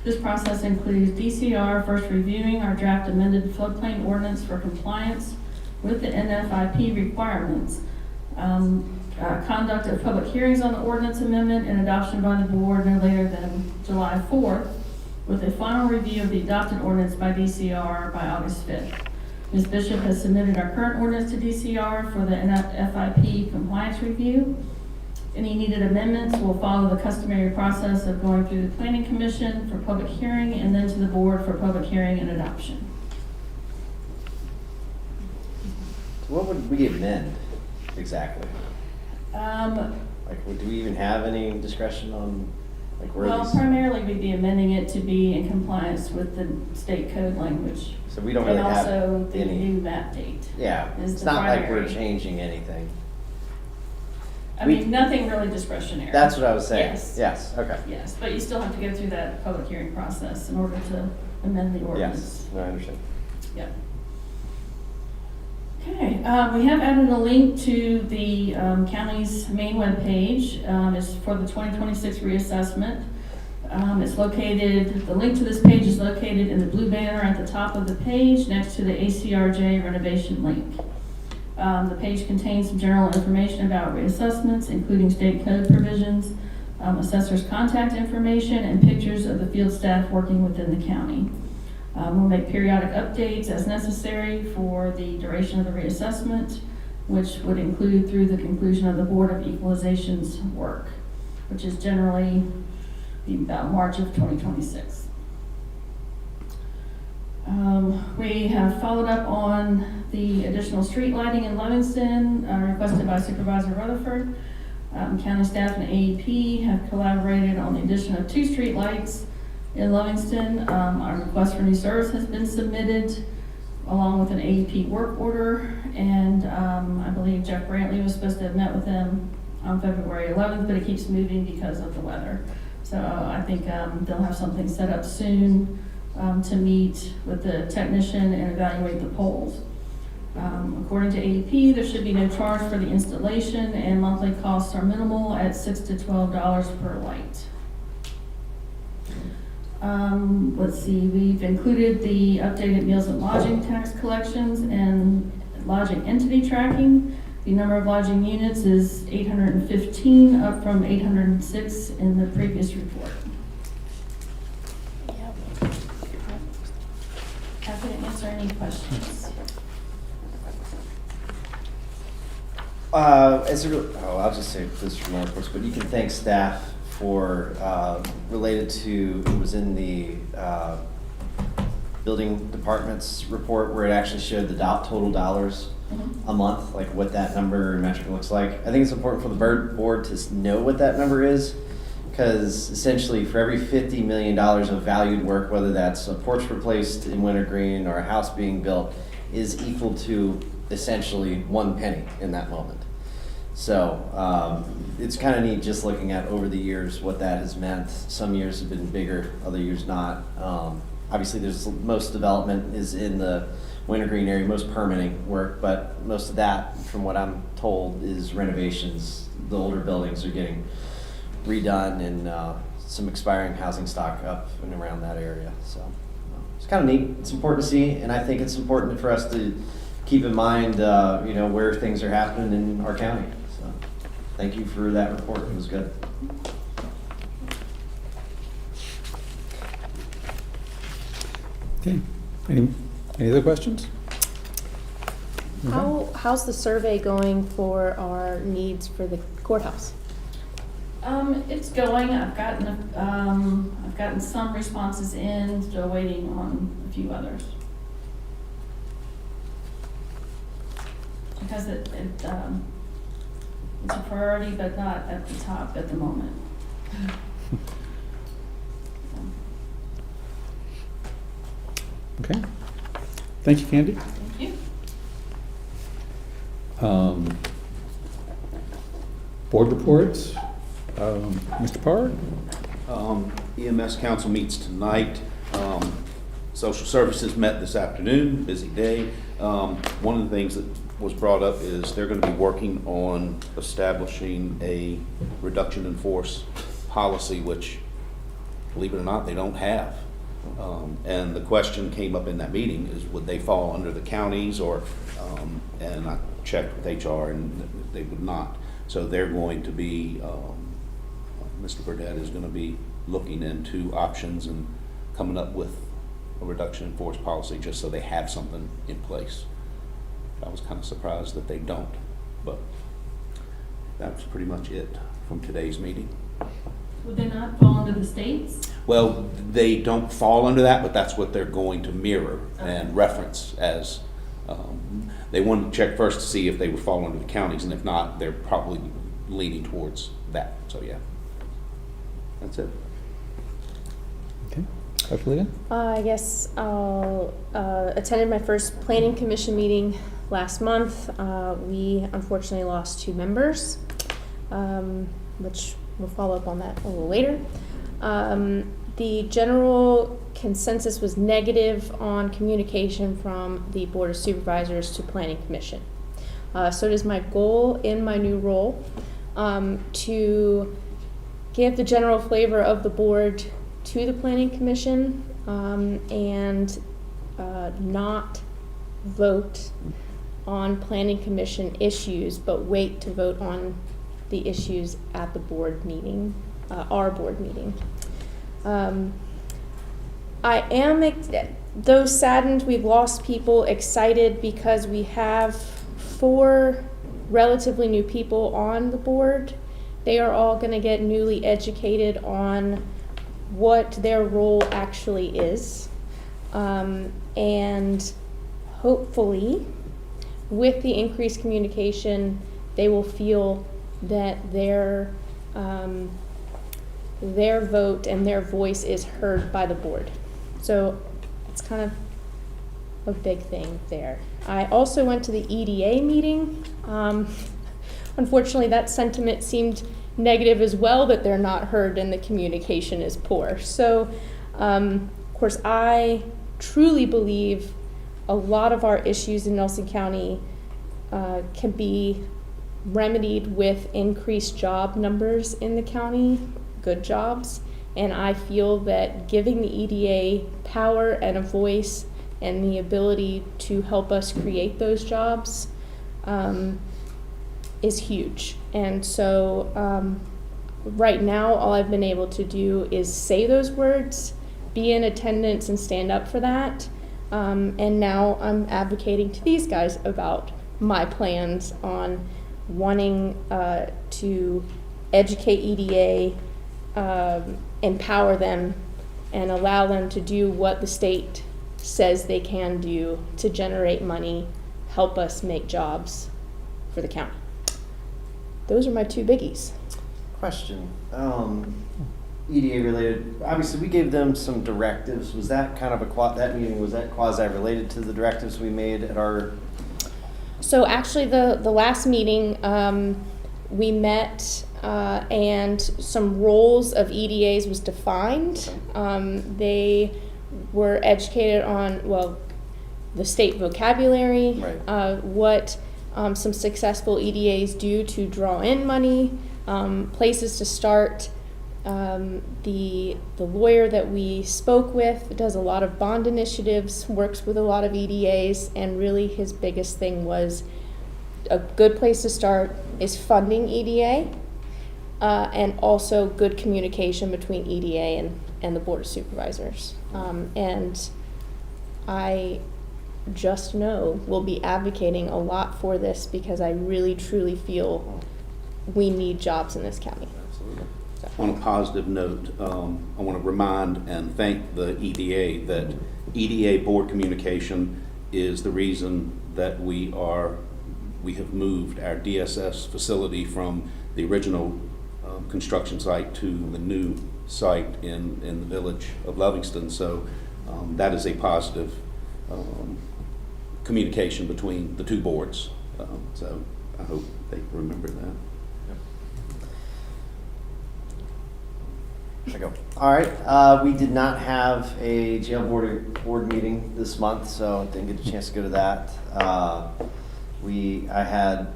This process includes DCR first reviewing our draft amended floodplain ordinance for compliance with the NFIP requirements, conduct of public hearings on the ordinance amendment and adoption by the board no later than July 4th, with a final review of the adopted ordinance by DCR by August 5th. Ms. Bishop has submitted our current ordinance to DCR for the NFIP compliance review. Any needed amendments will follow the customary process of going through the Planning Commission for public hearing and then to the board for public hearing and adoption. What would we amend exactly? Like, do we even have any discretion on, like, where Well, these? primarily we'd be amending it to be in compliance with the state code language. So we don't really have And also the any. new map date. Yeah, is it's the not like we're primary. changing anything. I we- mean, nothing really discretionary. That's what I was saying. Yes. Yes, okay. Yes, but you still have to go through that public hearing process in order to amend the ordinance. Yes, no, I understand. Yep. Okay, we have added a link to the county's main webpage. It's for the 2026 reassessment. It's located, the link to this page is located in the blue banner at the top of the page next to the ACRJ renovation link. The page contains some general information about reassessments, including state code provisions, assessor's contact information, and pictures of the field staff working within the county. We'll make periodic updates as necessary for the duration of the reassessment, which would include through the conclusion of the Board of Equalization's work, which is generally about March of 2026. We have followed up on the additional street lighting in Livingston requested by Supervisor Rutherford. County staff and AEP have collaborated on the addition of 2 street lights in Livingston. Our request for new service has been submitted along with an AEP work order, and I believe Jeff Brantley was supposed to have met with them on February 11th, but it keeps moving because of the weather. So I think they'll have something set up soon to meet with the technician and evaluate the poles. According to AEP, there should be no charge for the installation, and monthly costs are minimal at $6 to $12 per light. Let's see, we've included the updated meals and lodging tax collections and lodging entity tracking. The number of lodging units is 815, up from 806 in the previous report. Happy to answer any questions. I'll just say this from my reports, but you can thank staff for, related to, it was in the building department's report where it actually showed the total dollars a month, like what that number metric looks like. I think it's important for the board to know what that number is, because essentially for every $50 million of valued work, whether that's a porch replaced in Wintergreen or a house being built, is equal to essentially 1 penny in that moment. So it's kind of neat just looking at over the years what that has meant. Some years have been bigger, other years not. Obviously there's most development is in the Wintergreen area, most permitting work, but most of that, from what I'm told, is renovations. The older buildings are getting redone and some expiring housing stock up and around that area. So it's kind of neat. It's important to see, and I think it's important for us to keep in mind, where things are happening in our county. So thank you for that report. It was good. Okay, any other questions? How's the survey going for our needs for the courthouse? It's going. I've gotten some responses in, still waiting on a few others. Because it's a priority, but not at the top at the moment. Okay, thank you, Candy. Thank you. Board reports, Mr. Parr? EMS council meets tonight. Social services met this afternoon, busy day. One of the things that was brought up is they're going to be working on establishing a reduction in force policy, which, believe it or not, they don't have. And the question came up in that meeting is, would they fall under the counties or, and I checked with HR and they would not. So they're going to be, Mr. Burdett is going to be looking into options and coming up with a reduction in force policy just so they have something in place. I was kind of surprised that they don't, but that was pretty much it from today's meeting. Would they not fall under the states? Well, they don't fall under that, but that's what they're going to mirror and reference as, they wanted to check first to see if they would fall under the counties, and if not, they're probably leaning towards that. So yeah, that's it. Okay, Dr. Ligon? I guess I'll attended my first planning commission meeting last month. We unfortunately lost 2 members, which we'll follow up on that a little later. The general consensus was negative on communication from the Board of Supervisors to Planning Commission. So it is my goal in my new role to give the general flavor of the board to the Planning Commission and not vote on Planning Commission issues, but wait to vote on the issues at the board meeting, our board meeting. I am, though saddened we've lost people, excited because we have 4 relatively new people on the board. They are all going to get newly educated on what their role actually is. And hopefully, with the increased communication, they will feel that their vote and their voice is heard by the board. So it's kind of a big thing there. I also went to the EDA meeting. Unfortunately, that sentiment seemed negative as well, that they're not heard and the communication is poor. So, of course, I truly believe a lot of our issues in Nelson County can be remedied with increased job numbers in the county, good jobs. And I feel that giving the EDA power and a voice and the ability to help us create those jobs is huge. And so right now, all I've been able to do is say those words, be in attendance and stand up for that. And now I'm advocating to these guys about my plans on wanting to educate EDA, empower them, and allow them to do what the state says they can do to generate money, help us make jobs for the county. Those are my two biggies. Question. EDA related, obviously we gave them some directives. Was that kind of that meeting, was that quasi related to the directives we made at our? So actually the last meeting, we met and some roles of EDAs was defined. They were educated on, well, the state vocabulary, right. What some successful EDAs do to draw in money, places to start. The lawyer that we spoke with does a lot of bond initiatives, works with a lot of EDAs, and really his biggest thing was a good place to start is funding EDA, and also good communication between EDA and the Board of Supervisors. And I just know we'll be advocating a lot for this because I really truly feel we need jobs in this county. On a positive note, I want to remind and thank the EDA that EDA board communication is the reason that we have moved our DSS facility from the original construction site to the new site in the village of Livingston. So that is a positive communication between the two boards. So I hope they remember that. All right, we did not have a jail board meeting this month, so didn't get a chance to go to that. I had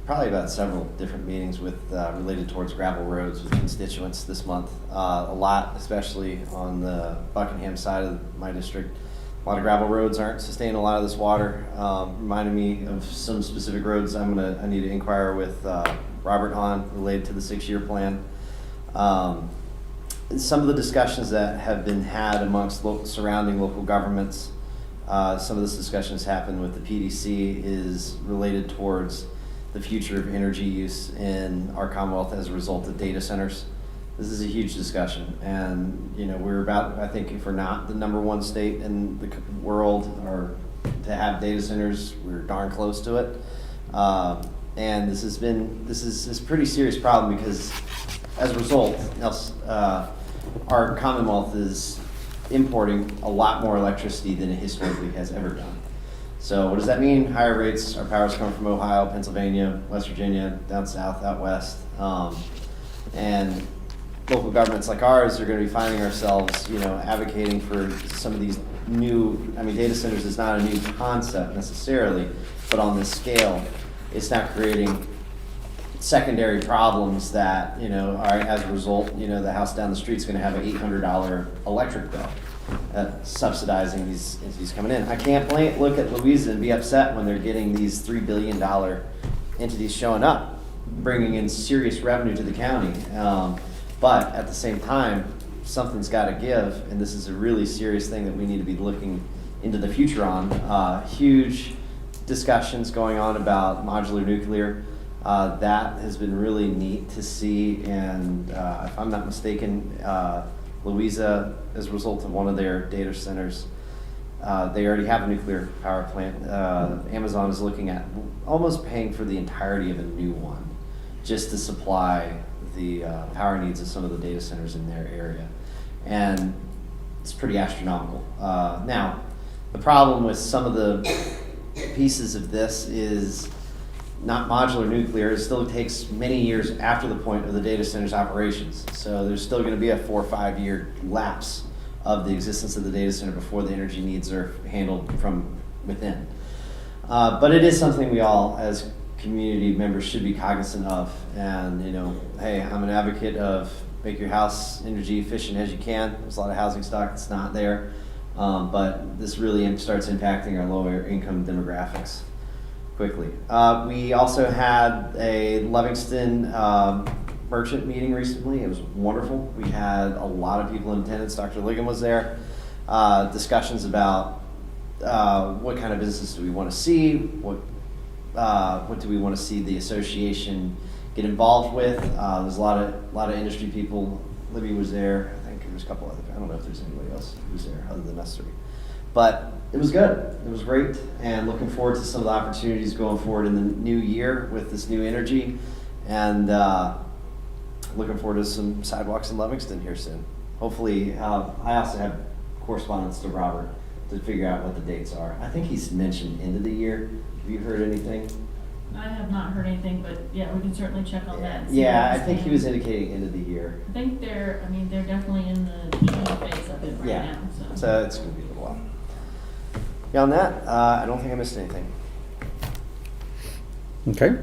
probably about several different meetings with related towards gravel roads with constituents this month. A lot, especially on the Buckingham side of my district. A lot of gravel roads aren't sustaining a lot of this water. Reminded me of some specific roads I need to inquire with Robert on related to the 6-year plan. Some of the discussions that have been had amongst surrounding local governments, some of this discussions happened with the PDC, is related towards the future of energy use in our Commonwealth as a result of data centers. This is a huge discussion, and we're about, I think, if we're not the #1 state in the world or to have data centers, we're darn close to it. And this is a pretty serious problem because as a result, our Commonwealth is importing a lot more electricity than it historically has ever done. So what does that mean? Higher rates. Our power's coming from Ohio, Pennsylvania, West Virginia, down south, out west. And local governments like ours are going to be finding ourselves, advocating for some of these data centers is not a new concept necessarily, but on this scale, it's not creating secondary problems that, are as a result, the house down the street is going to have an $800 electric bill subsidizing these coming in. I can't look at Louisa and be upset when they're getting these $3 billion entities showing up, bringing in serious revenue to the county. But at the same time, something's got to give, and this is a really serious thing that we need to be looking into the future on. Huge discussions going on about modular nuclear. That has been really neat to see, and if I'm not mistaken, Louisa, as a result of one of their data centers, they already have a nuclear power plant. Amazon is looking at almost paying for the entirety of a new one just to supply the power needs of some of the data centers in their area. And it's pretty astronomical. Now, the problem with some of the pieces of this is not modular nuclear, it still takes many years after the point of the data center's operations. So there's still going to be a 4 or 5 year lapse of the existence of the data center before the energy needs are handled from within. But it is something we all, as community members, should be cognizant of. And, you know, hey, I'm an advocate of make your house energy efficient as you can. There's a lot of housing stock that's not there. But this really starts impacting our lower income demographics quickly. We also had a Livingston merchant meeting recently. It was wonderful. We had a lot of people in attendance. Dr. Ligon was there. Discussions about what kind of business do we want to see, what do we want to see the association get involved with. There's a lot of industry people. Libby was there. I think there was a couple other. I don't know if there's anybody else who was there other than us three. But it was good. It was great, and looking forward to some of the opportunities going forward in the new year with this new energy, and looking forward to some sidewalks in Livingston here soon. Hopefully, I also have correspondence to Robert to figure out what the dates are. I think he's mentioned end of the year. Have you heard anything? I have not heard anything, but yeah, we can certainly check on that. and see Yeah, where I think he was stand. indicating end of the year. I think they're definitely in the beginning phase of it right Yeah, now, so. so it's going to be a little while. Beyond that, I don't think I missed anything. Okay.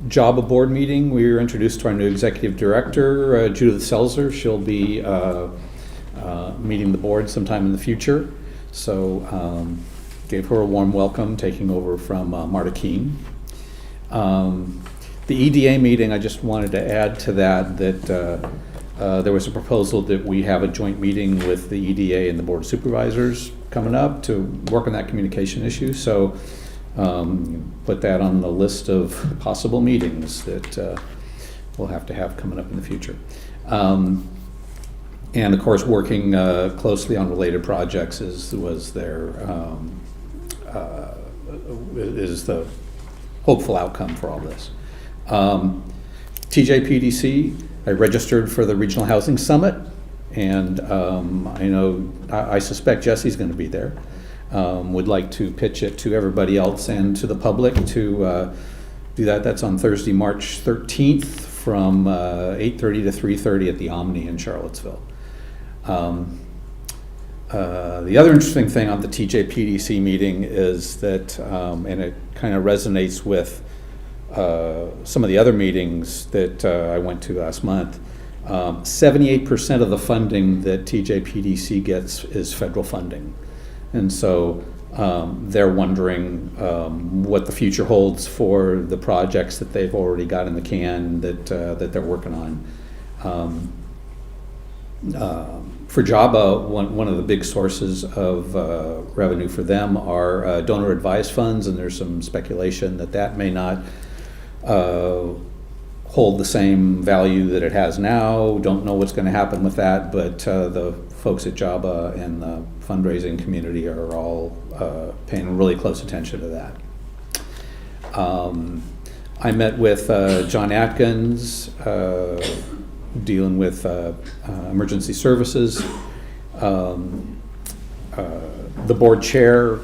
JABA board meeting, we were introduced to our new executive director, Judith Selzer. She'll be meeting the board sometime in the future. So gave her a warm welcome, taking over from Marta Keene. The EDA meeting, I just wanted to add to that there was a proposal that we have a joint meeting with the EDA and the Board of Supervisors coming up to work on that communication issue. So put that on the list of possible meetings that we'll have coming up in the future. And of course, working closely on related projects is the hopeful outcome for all this. TJPDC, I registered for the Regional Housing Summit, and I suspect Jesse's going to be there. Would like to pitch it to everybody else and to the public to do that. That's on Thursday, March 13th from 8:30 to 3:30 at the Omni in Charlottesville. The other interesting thing on the TJPDC meeting is that, and it kind of resonates with some of the other meetings that I went to last month, 78% of the funding that TJPDC gets is federal funding. And so they're wondering what the future holds for the projects that they've already got in the can that they're working on. For JABA, one of the big sources of revenue for them are donor advised funds, and there's some speculation that may not hold the same value that it has now. Don't know what's going to happen with that, but the folks at JABA and the fundraising community are all paying really close attention to that. I met with John Atkins, dealing with emergency services. The board chair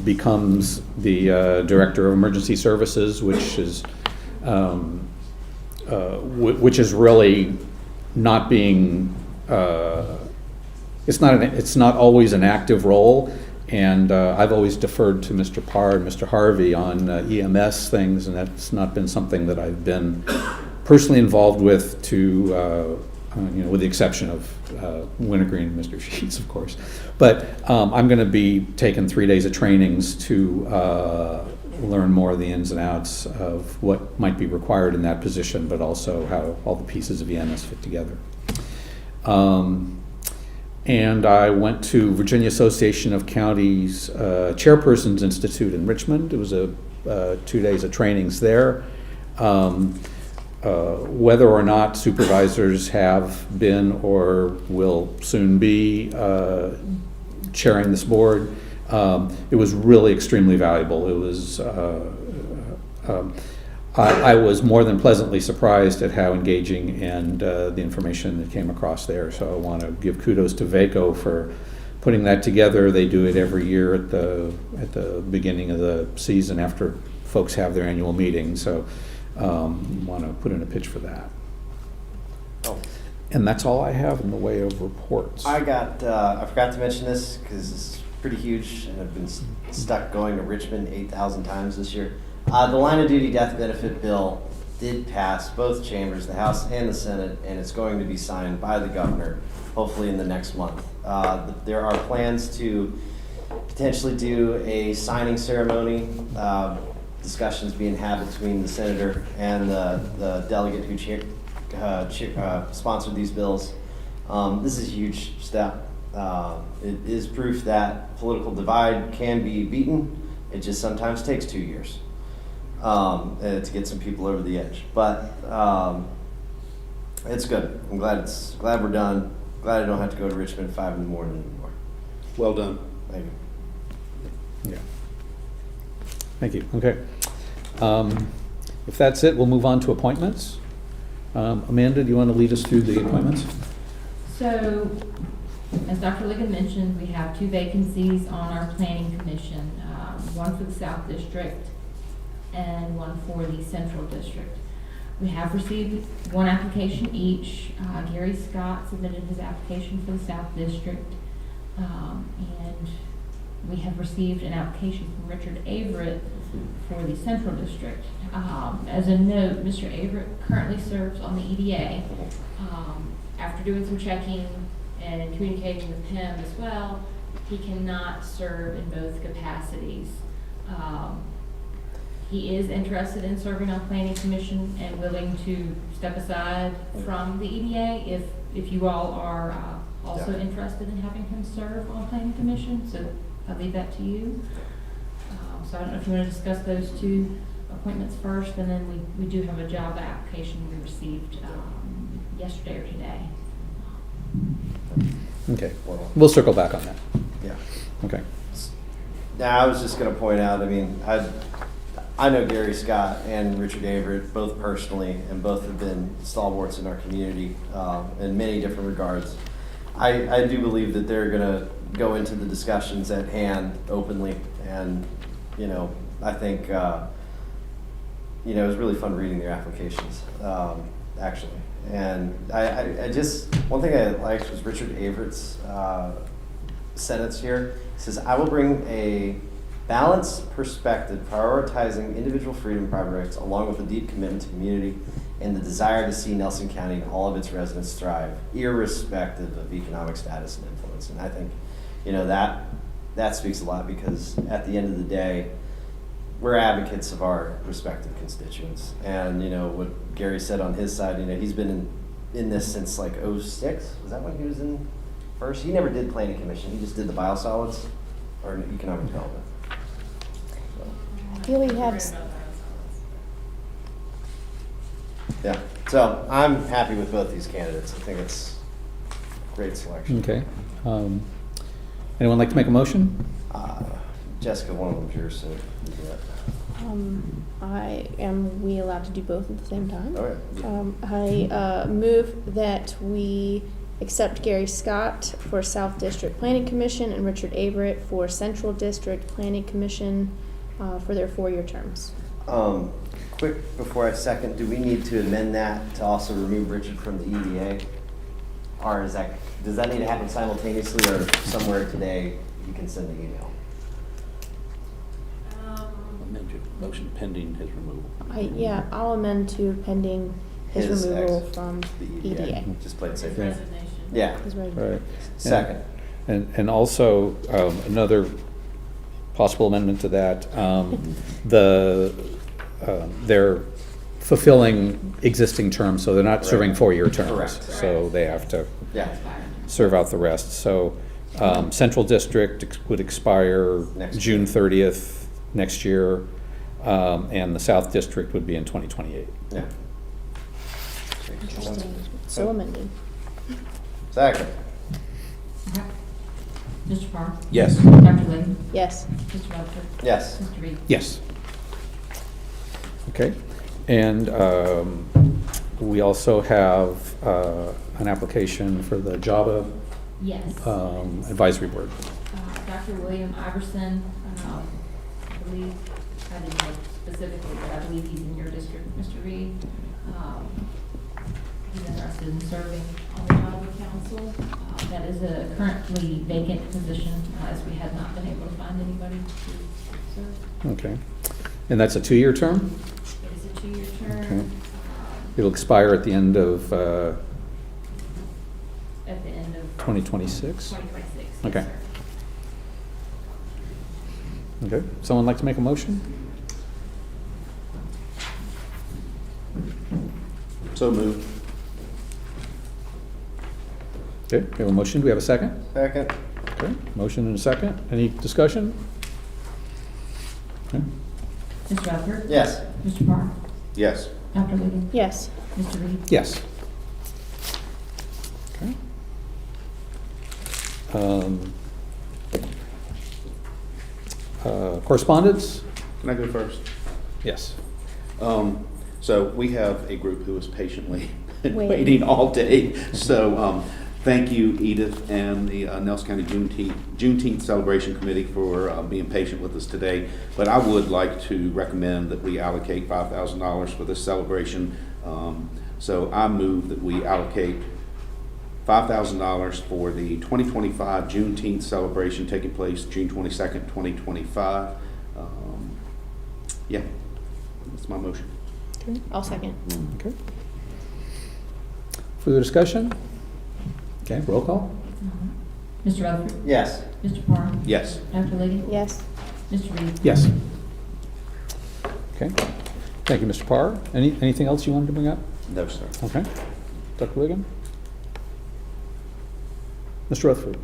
becomes the director of emergency services, which is really not being. It's not always an active role, and I've always deferred to Mr. Parr and Mr. Harvey on EMS things, and that's not been something that I've been personally involved with, with the exception of Wintergreen and Mr. Sheets, of course. But I'm going to be taking 3 days of trainings to learn more of the ins and outs of what might be required in that position, but also how all the pieces of EMS fit together. And I went to Virginia Association of Counties Chairpersons Institute in Richmond. It was 2 days of trainings there. Whether or not supervisors have been or will soon be chairing this board, it was really extremely valuable. It was. I was more than pleasantly surprised at how engaging and the information that came across there. So I want to give kudos to VACO for putting that together. They do it every year at the beginning of the season after folks have their annual meeting. So want to put in a pitch for that. Oh. And that's all I have in the way of reports. I forgot to mention this because it's pretty huge and I've been stuck going to Richmond 8,000 times this year. The line of duty death benefit bill did pass both chambers, the House and the Senate, and it's going to be signed by the governor, hopefully in the next month. There are plans to potentially do a signing ceremony, discussions being had between the senator and the delegate who sponsored these bills. This is a huge step. It is proof that political divide can be beaten. It just sometimes takes 2 years to get some people over the edge. But it's good. I'm glad we're done. Glad I don't have to go to Richmond at 5 in the morning anymore. Well done. Thank you. Yeah. Thank you. Okay. If that's it, we'll move on to appointments. Amanda, do you want to lead us through the appointments? So, as Dr. Ligon mentioned, we have 2 vacancies on our planning commission, one for the South District and one for the Central District. We have received 1 application each. Gary Scott submitted his application for the South District, and we have received an application from Richard Averett for the Central District. As a note, Mr. Averett currently serves on the EDA. After doing some checking and communicating with him as well, he cannot serve in both capacities. He is interested in serving on Planning Commission and willing to step aside from the EDA if you all are also interested in having him serve on Planning Commission. So I'll leave that to you. So I don't know if you want to discuss those 2 appointments first, and then we do have a job application we received yesterday or today. Okay. We'll circle back on that. Yeah. Okay. Now, I was just going to point out, I mean, I know Gary Scott and Richard Averett both personally, and both have been stalwarts in our community in many different regards. I do believe that they're going to go into the discussions at hand openly, and, I think, it was really fun reading their applications, actually. And I just, one thing I liked was Richard Averett's sentence here. He says, "I will bring a balanced perspective, prioritizing individual freedom and private rights, along with a deep commitment to community and the desire to see Nelson County and all of its residents thrive, irrespective of economic status and influence." And I think, that speaks a lot, because at the end of the day, we're advocates of our respective constituents. And, what Gary said on his side, he's been in this since like 06. Was that when he was in first? He never did planning commission. He just did the biosolids or economic development. I feel we have, Yeah. So I'm happy with both these candidates. I think it's a great selection. Okay. Anyone like to make a motion? Jessica, one of them's yours, so you do that. am we allowed to do both at the same time? Oh, yeah. I move that we accept Gary Scott for South District Planning Commission and Richard Averett for Central District Planning Commission for their 4-year terms. Quick, before I second, do we need to amend that to also remove Richard from the EDA? Or does that need to happen simultaneously, or somewhere today you can send the email? Amend your motion pending his removal. I'll amend to pending his removal from the EDA. Just play it safe. Resignation. Yeah. His All resignation. right. Second. And also, another possible amendment to that, they're fulfilling existing terms, so they're not serving 4-year terms. Correct. So they have to Yeah. serve out the rest. So Central District would expire Next June year. 30th next year, and the South District would be in 2028. Yeah. Interesting. So amended. Second. Okay. Mr. Parr? Yes. Dr. Ligon? Yes. Mr. Rutherford? Yes. Mr. Reed? Yes. Okay. And we also have an application for the JABA Yes. Advisory Board? Dr. William Iverson, I believe, I didn't know specifically, but I believe he's in your district, Mr. Reed. He's interested in serving on the Iowa Council. That is a currently vacant position, as we have not been able to find anybody to serve. Okay. And that's a 2-year term? It is a 2-year term. Okay. It'll expire at the end of At the end of 2026? 2026. Okay. Yes, sir. Okay. Someone like to make a motion? So moved. Okay, we have a motion. Do we have a second? Second. Okay, motion and a second. Any discussion? Okay. Mr. Rutherford? Yes. Mr. Parr? Yes. Dr. Liggins? Yes. Mr. Reed? Yes. Okay. Correspondence? Can I go first? Yes. So we have a group who is patiently Waiting. waiting all day. So thank you, Edith, and the Nelson County Juneteenth Celebration Committee for being patient with us today. But I would like to recommend that we allocate $5,000 for this celebration. So I move that we allocate $5,000 for the 2025 Juneteenth celebration taking place June 22nd, 2025. Yeah, that's my motion. Okay, I'll second. Okay. Further discussion? Okay, roll call? Mr. Rutherford? Yes. Mr. Parr? Yes. Dr. Liggins? Yes. Mr. Reed? Yes. Okay. Thank you, Mr. Parr. Anything else you wanted to bring up? No, sir. Okay. Dr. Ligon? Mr. Rutherford?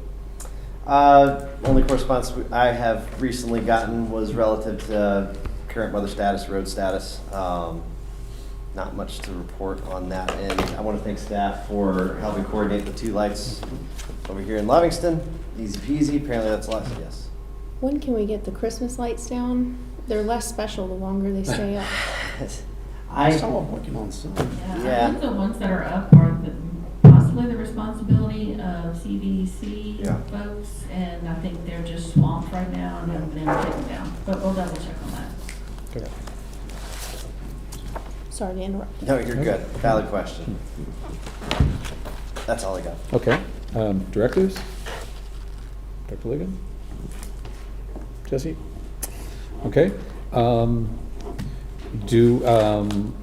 Only correspondence I have recently gotten was relative to current weather status, road status. Not much to report on that end. I want to thank staff for helping coordinate the 2 lights over here in Livingston. Easy peasy. Apparently that's less. Yes. When can we get the Christmas lights down? They're less special the longer they stay up. I saw them working on some. Yeah. I think the ones that are up are possibly the responsibility of CVC Yeah. folks, and I think they're just swamped right now and haven't been able to take them down. But we'll double check on that. Okay. Sorry to interrupt. No, you're good. Valid question. That's all I got. Okay. Directors? Dr. Ligon? Jesse? Okay.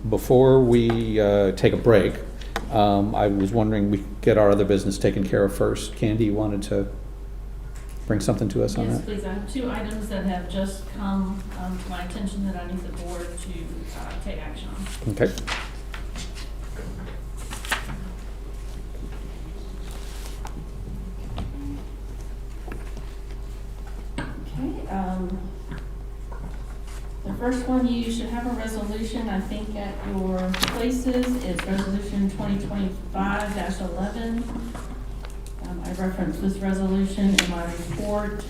Before we take a break, I was wondering, we get our other business taken care of first. Candy, you wanted to bring something to us on Yes, that? please. I have 2 items that have just come to my attention that I need the board to take action on. Okay. Okay, the first one, you should have a resolution, I think, at your places. It's Resolution 2025-11. I referenced this resolution in my report.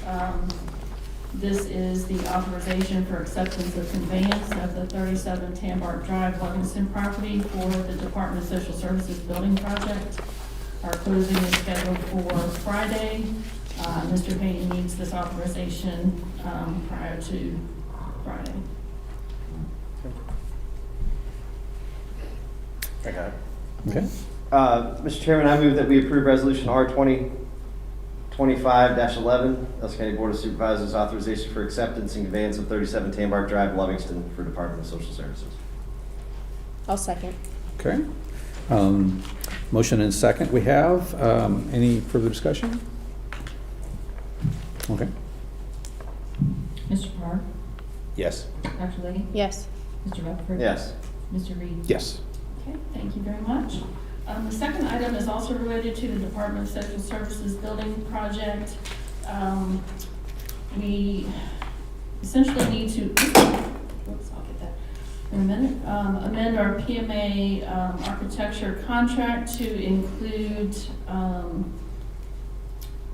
This is the authorization for acceptance of conveyance of the 37 Tambart Drive, Livingston property for the Department of Social Services building project. Our closing is scheduled for Friday. Mr. Payne needs this authorization prior to Friday. I got it. Okay. Mr. Chairman, I move that we approve Resolution R 2025-11, Nelson County Board of Supervisors authorization for acceptance and conveyance of 37 Tambart Drive, Livingston for Department of Social Services. I'll second. Okay. Motion and second we have. Any further discussion? Okay. Mr. Parr? Yes. Dr. Liggins? Yes. Mr. Rutherford? Yes. Mr. Reed? Yes. Okay, thank you very much. The second item is also related to the Department of Social Services building project. We essentially need to, whoops, I'll get that in a minute, amend our PMA architecture contract to include,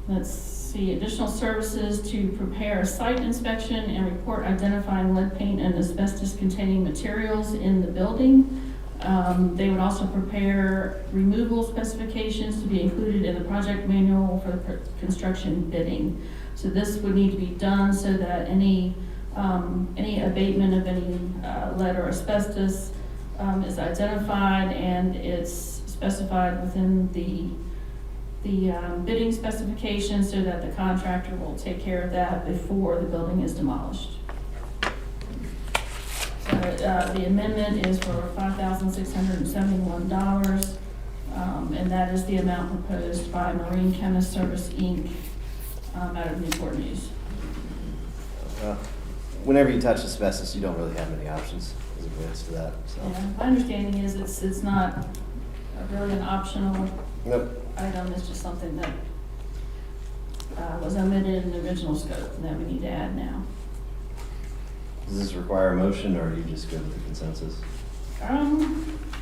let's see, additional services to prepare a site inspection and report identifying lead paint and asbestos containing materials in the building. They would also prepare removal specifications to be included in the project manual for the construction bidding. So this would need to be done so that any abatement of any lead or asbestos is identified and it's specified within the bidding specifications so that the contractor will take care of that before the building is demolished. So the amendment is for $5,671, and that is the amount proposed by Marine Chemist Service, Inc. Out of Newport News. Whenever you touch asbestos, you don't really have many options as it relates to that, so. Yeah, my understanding is it's not really an optional Nope. item, it's just something that was omitted in the original scope and that we need to add now. Does this require a motion, or are you just good with the consensus?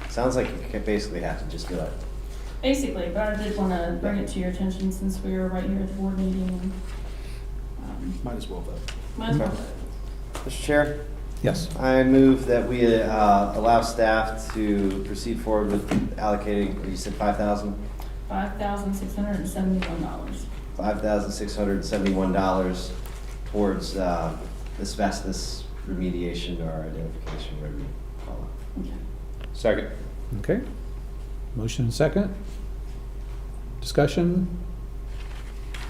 Sounds like you basically have to just do it. Basically, but I did want to bring it to your attention since we were right here at the board meeting. Might as well vote. Might as well. Mr. Chair, Yes. I move that we allow staff to proceed forward with allocating, you said 5,000? $5,671. $5,671 towards asbestos remediation or identification, whatever you call it. Okay. Second. Okay. Motion and second. Discussion.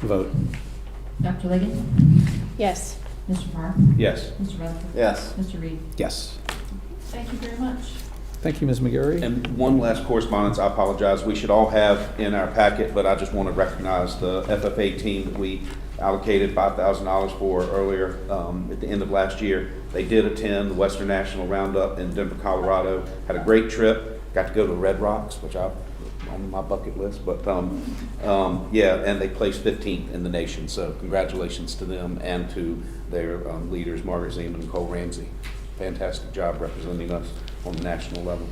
Vote. Dr. Ligon? Yes. Mr. Parr? Yes. Mr. Rutherford? Yes. Mr. Reed? Yes. Thank you very much. Thank you, Ms. McGarry. And one last correspondence, I apologize, we should all have in our packet, but I just want to recognize the FFA team that we allocated $5,000 for earlier at the end of last year. They did attend the Western National Roundup in Denver, Colorado, had a great trip, got to go to Red Rocks, which I on my bucket list, but yeah, and they placed 15th in the nation, so congratulations to them and to their leaders, Margaret Zeman and Cole Ramsey. Fantastic job representing us on the national level.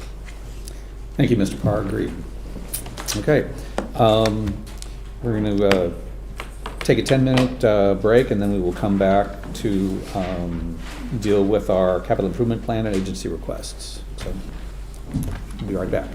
Thank you, Mr. Parr. Agreed. Okay. We're going to take a 10-minute break, and then we will come back to deal with our capital improvement plan and agency requests. So we'll be right back.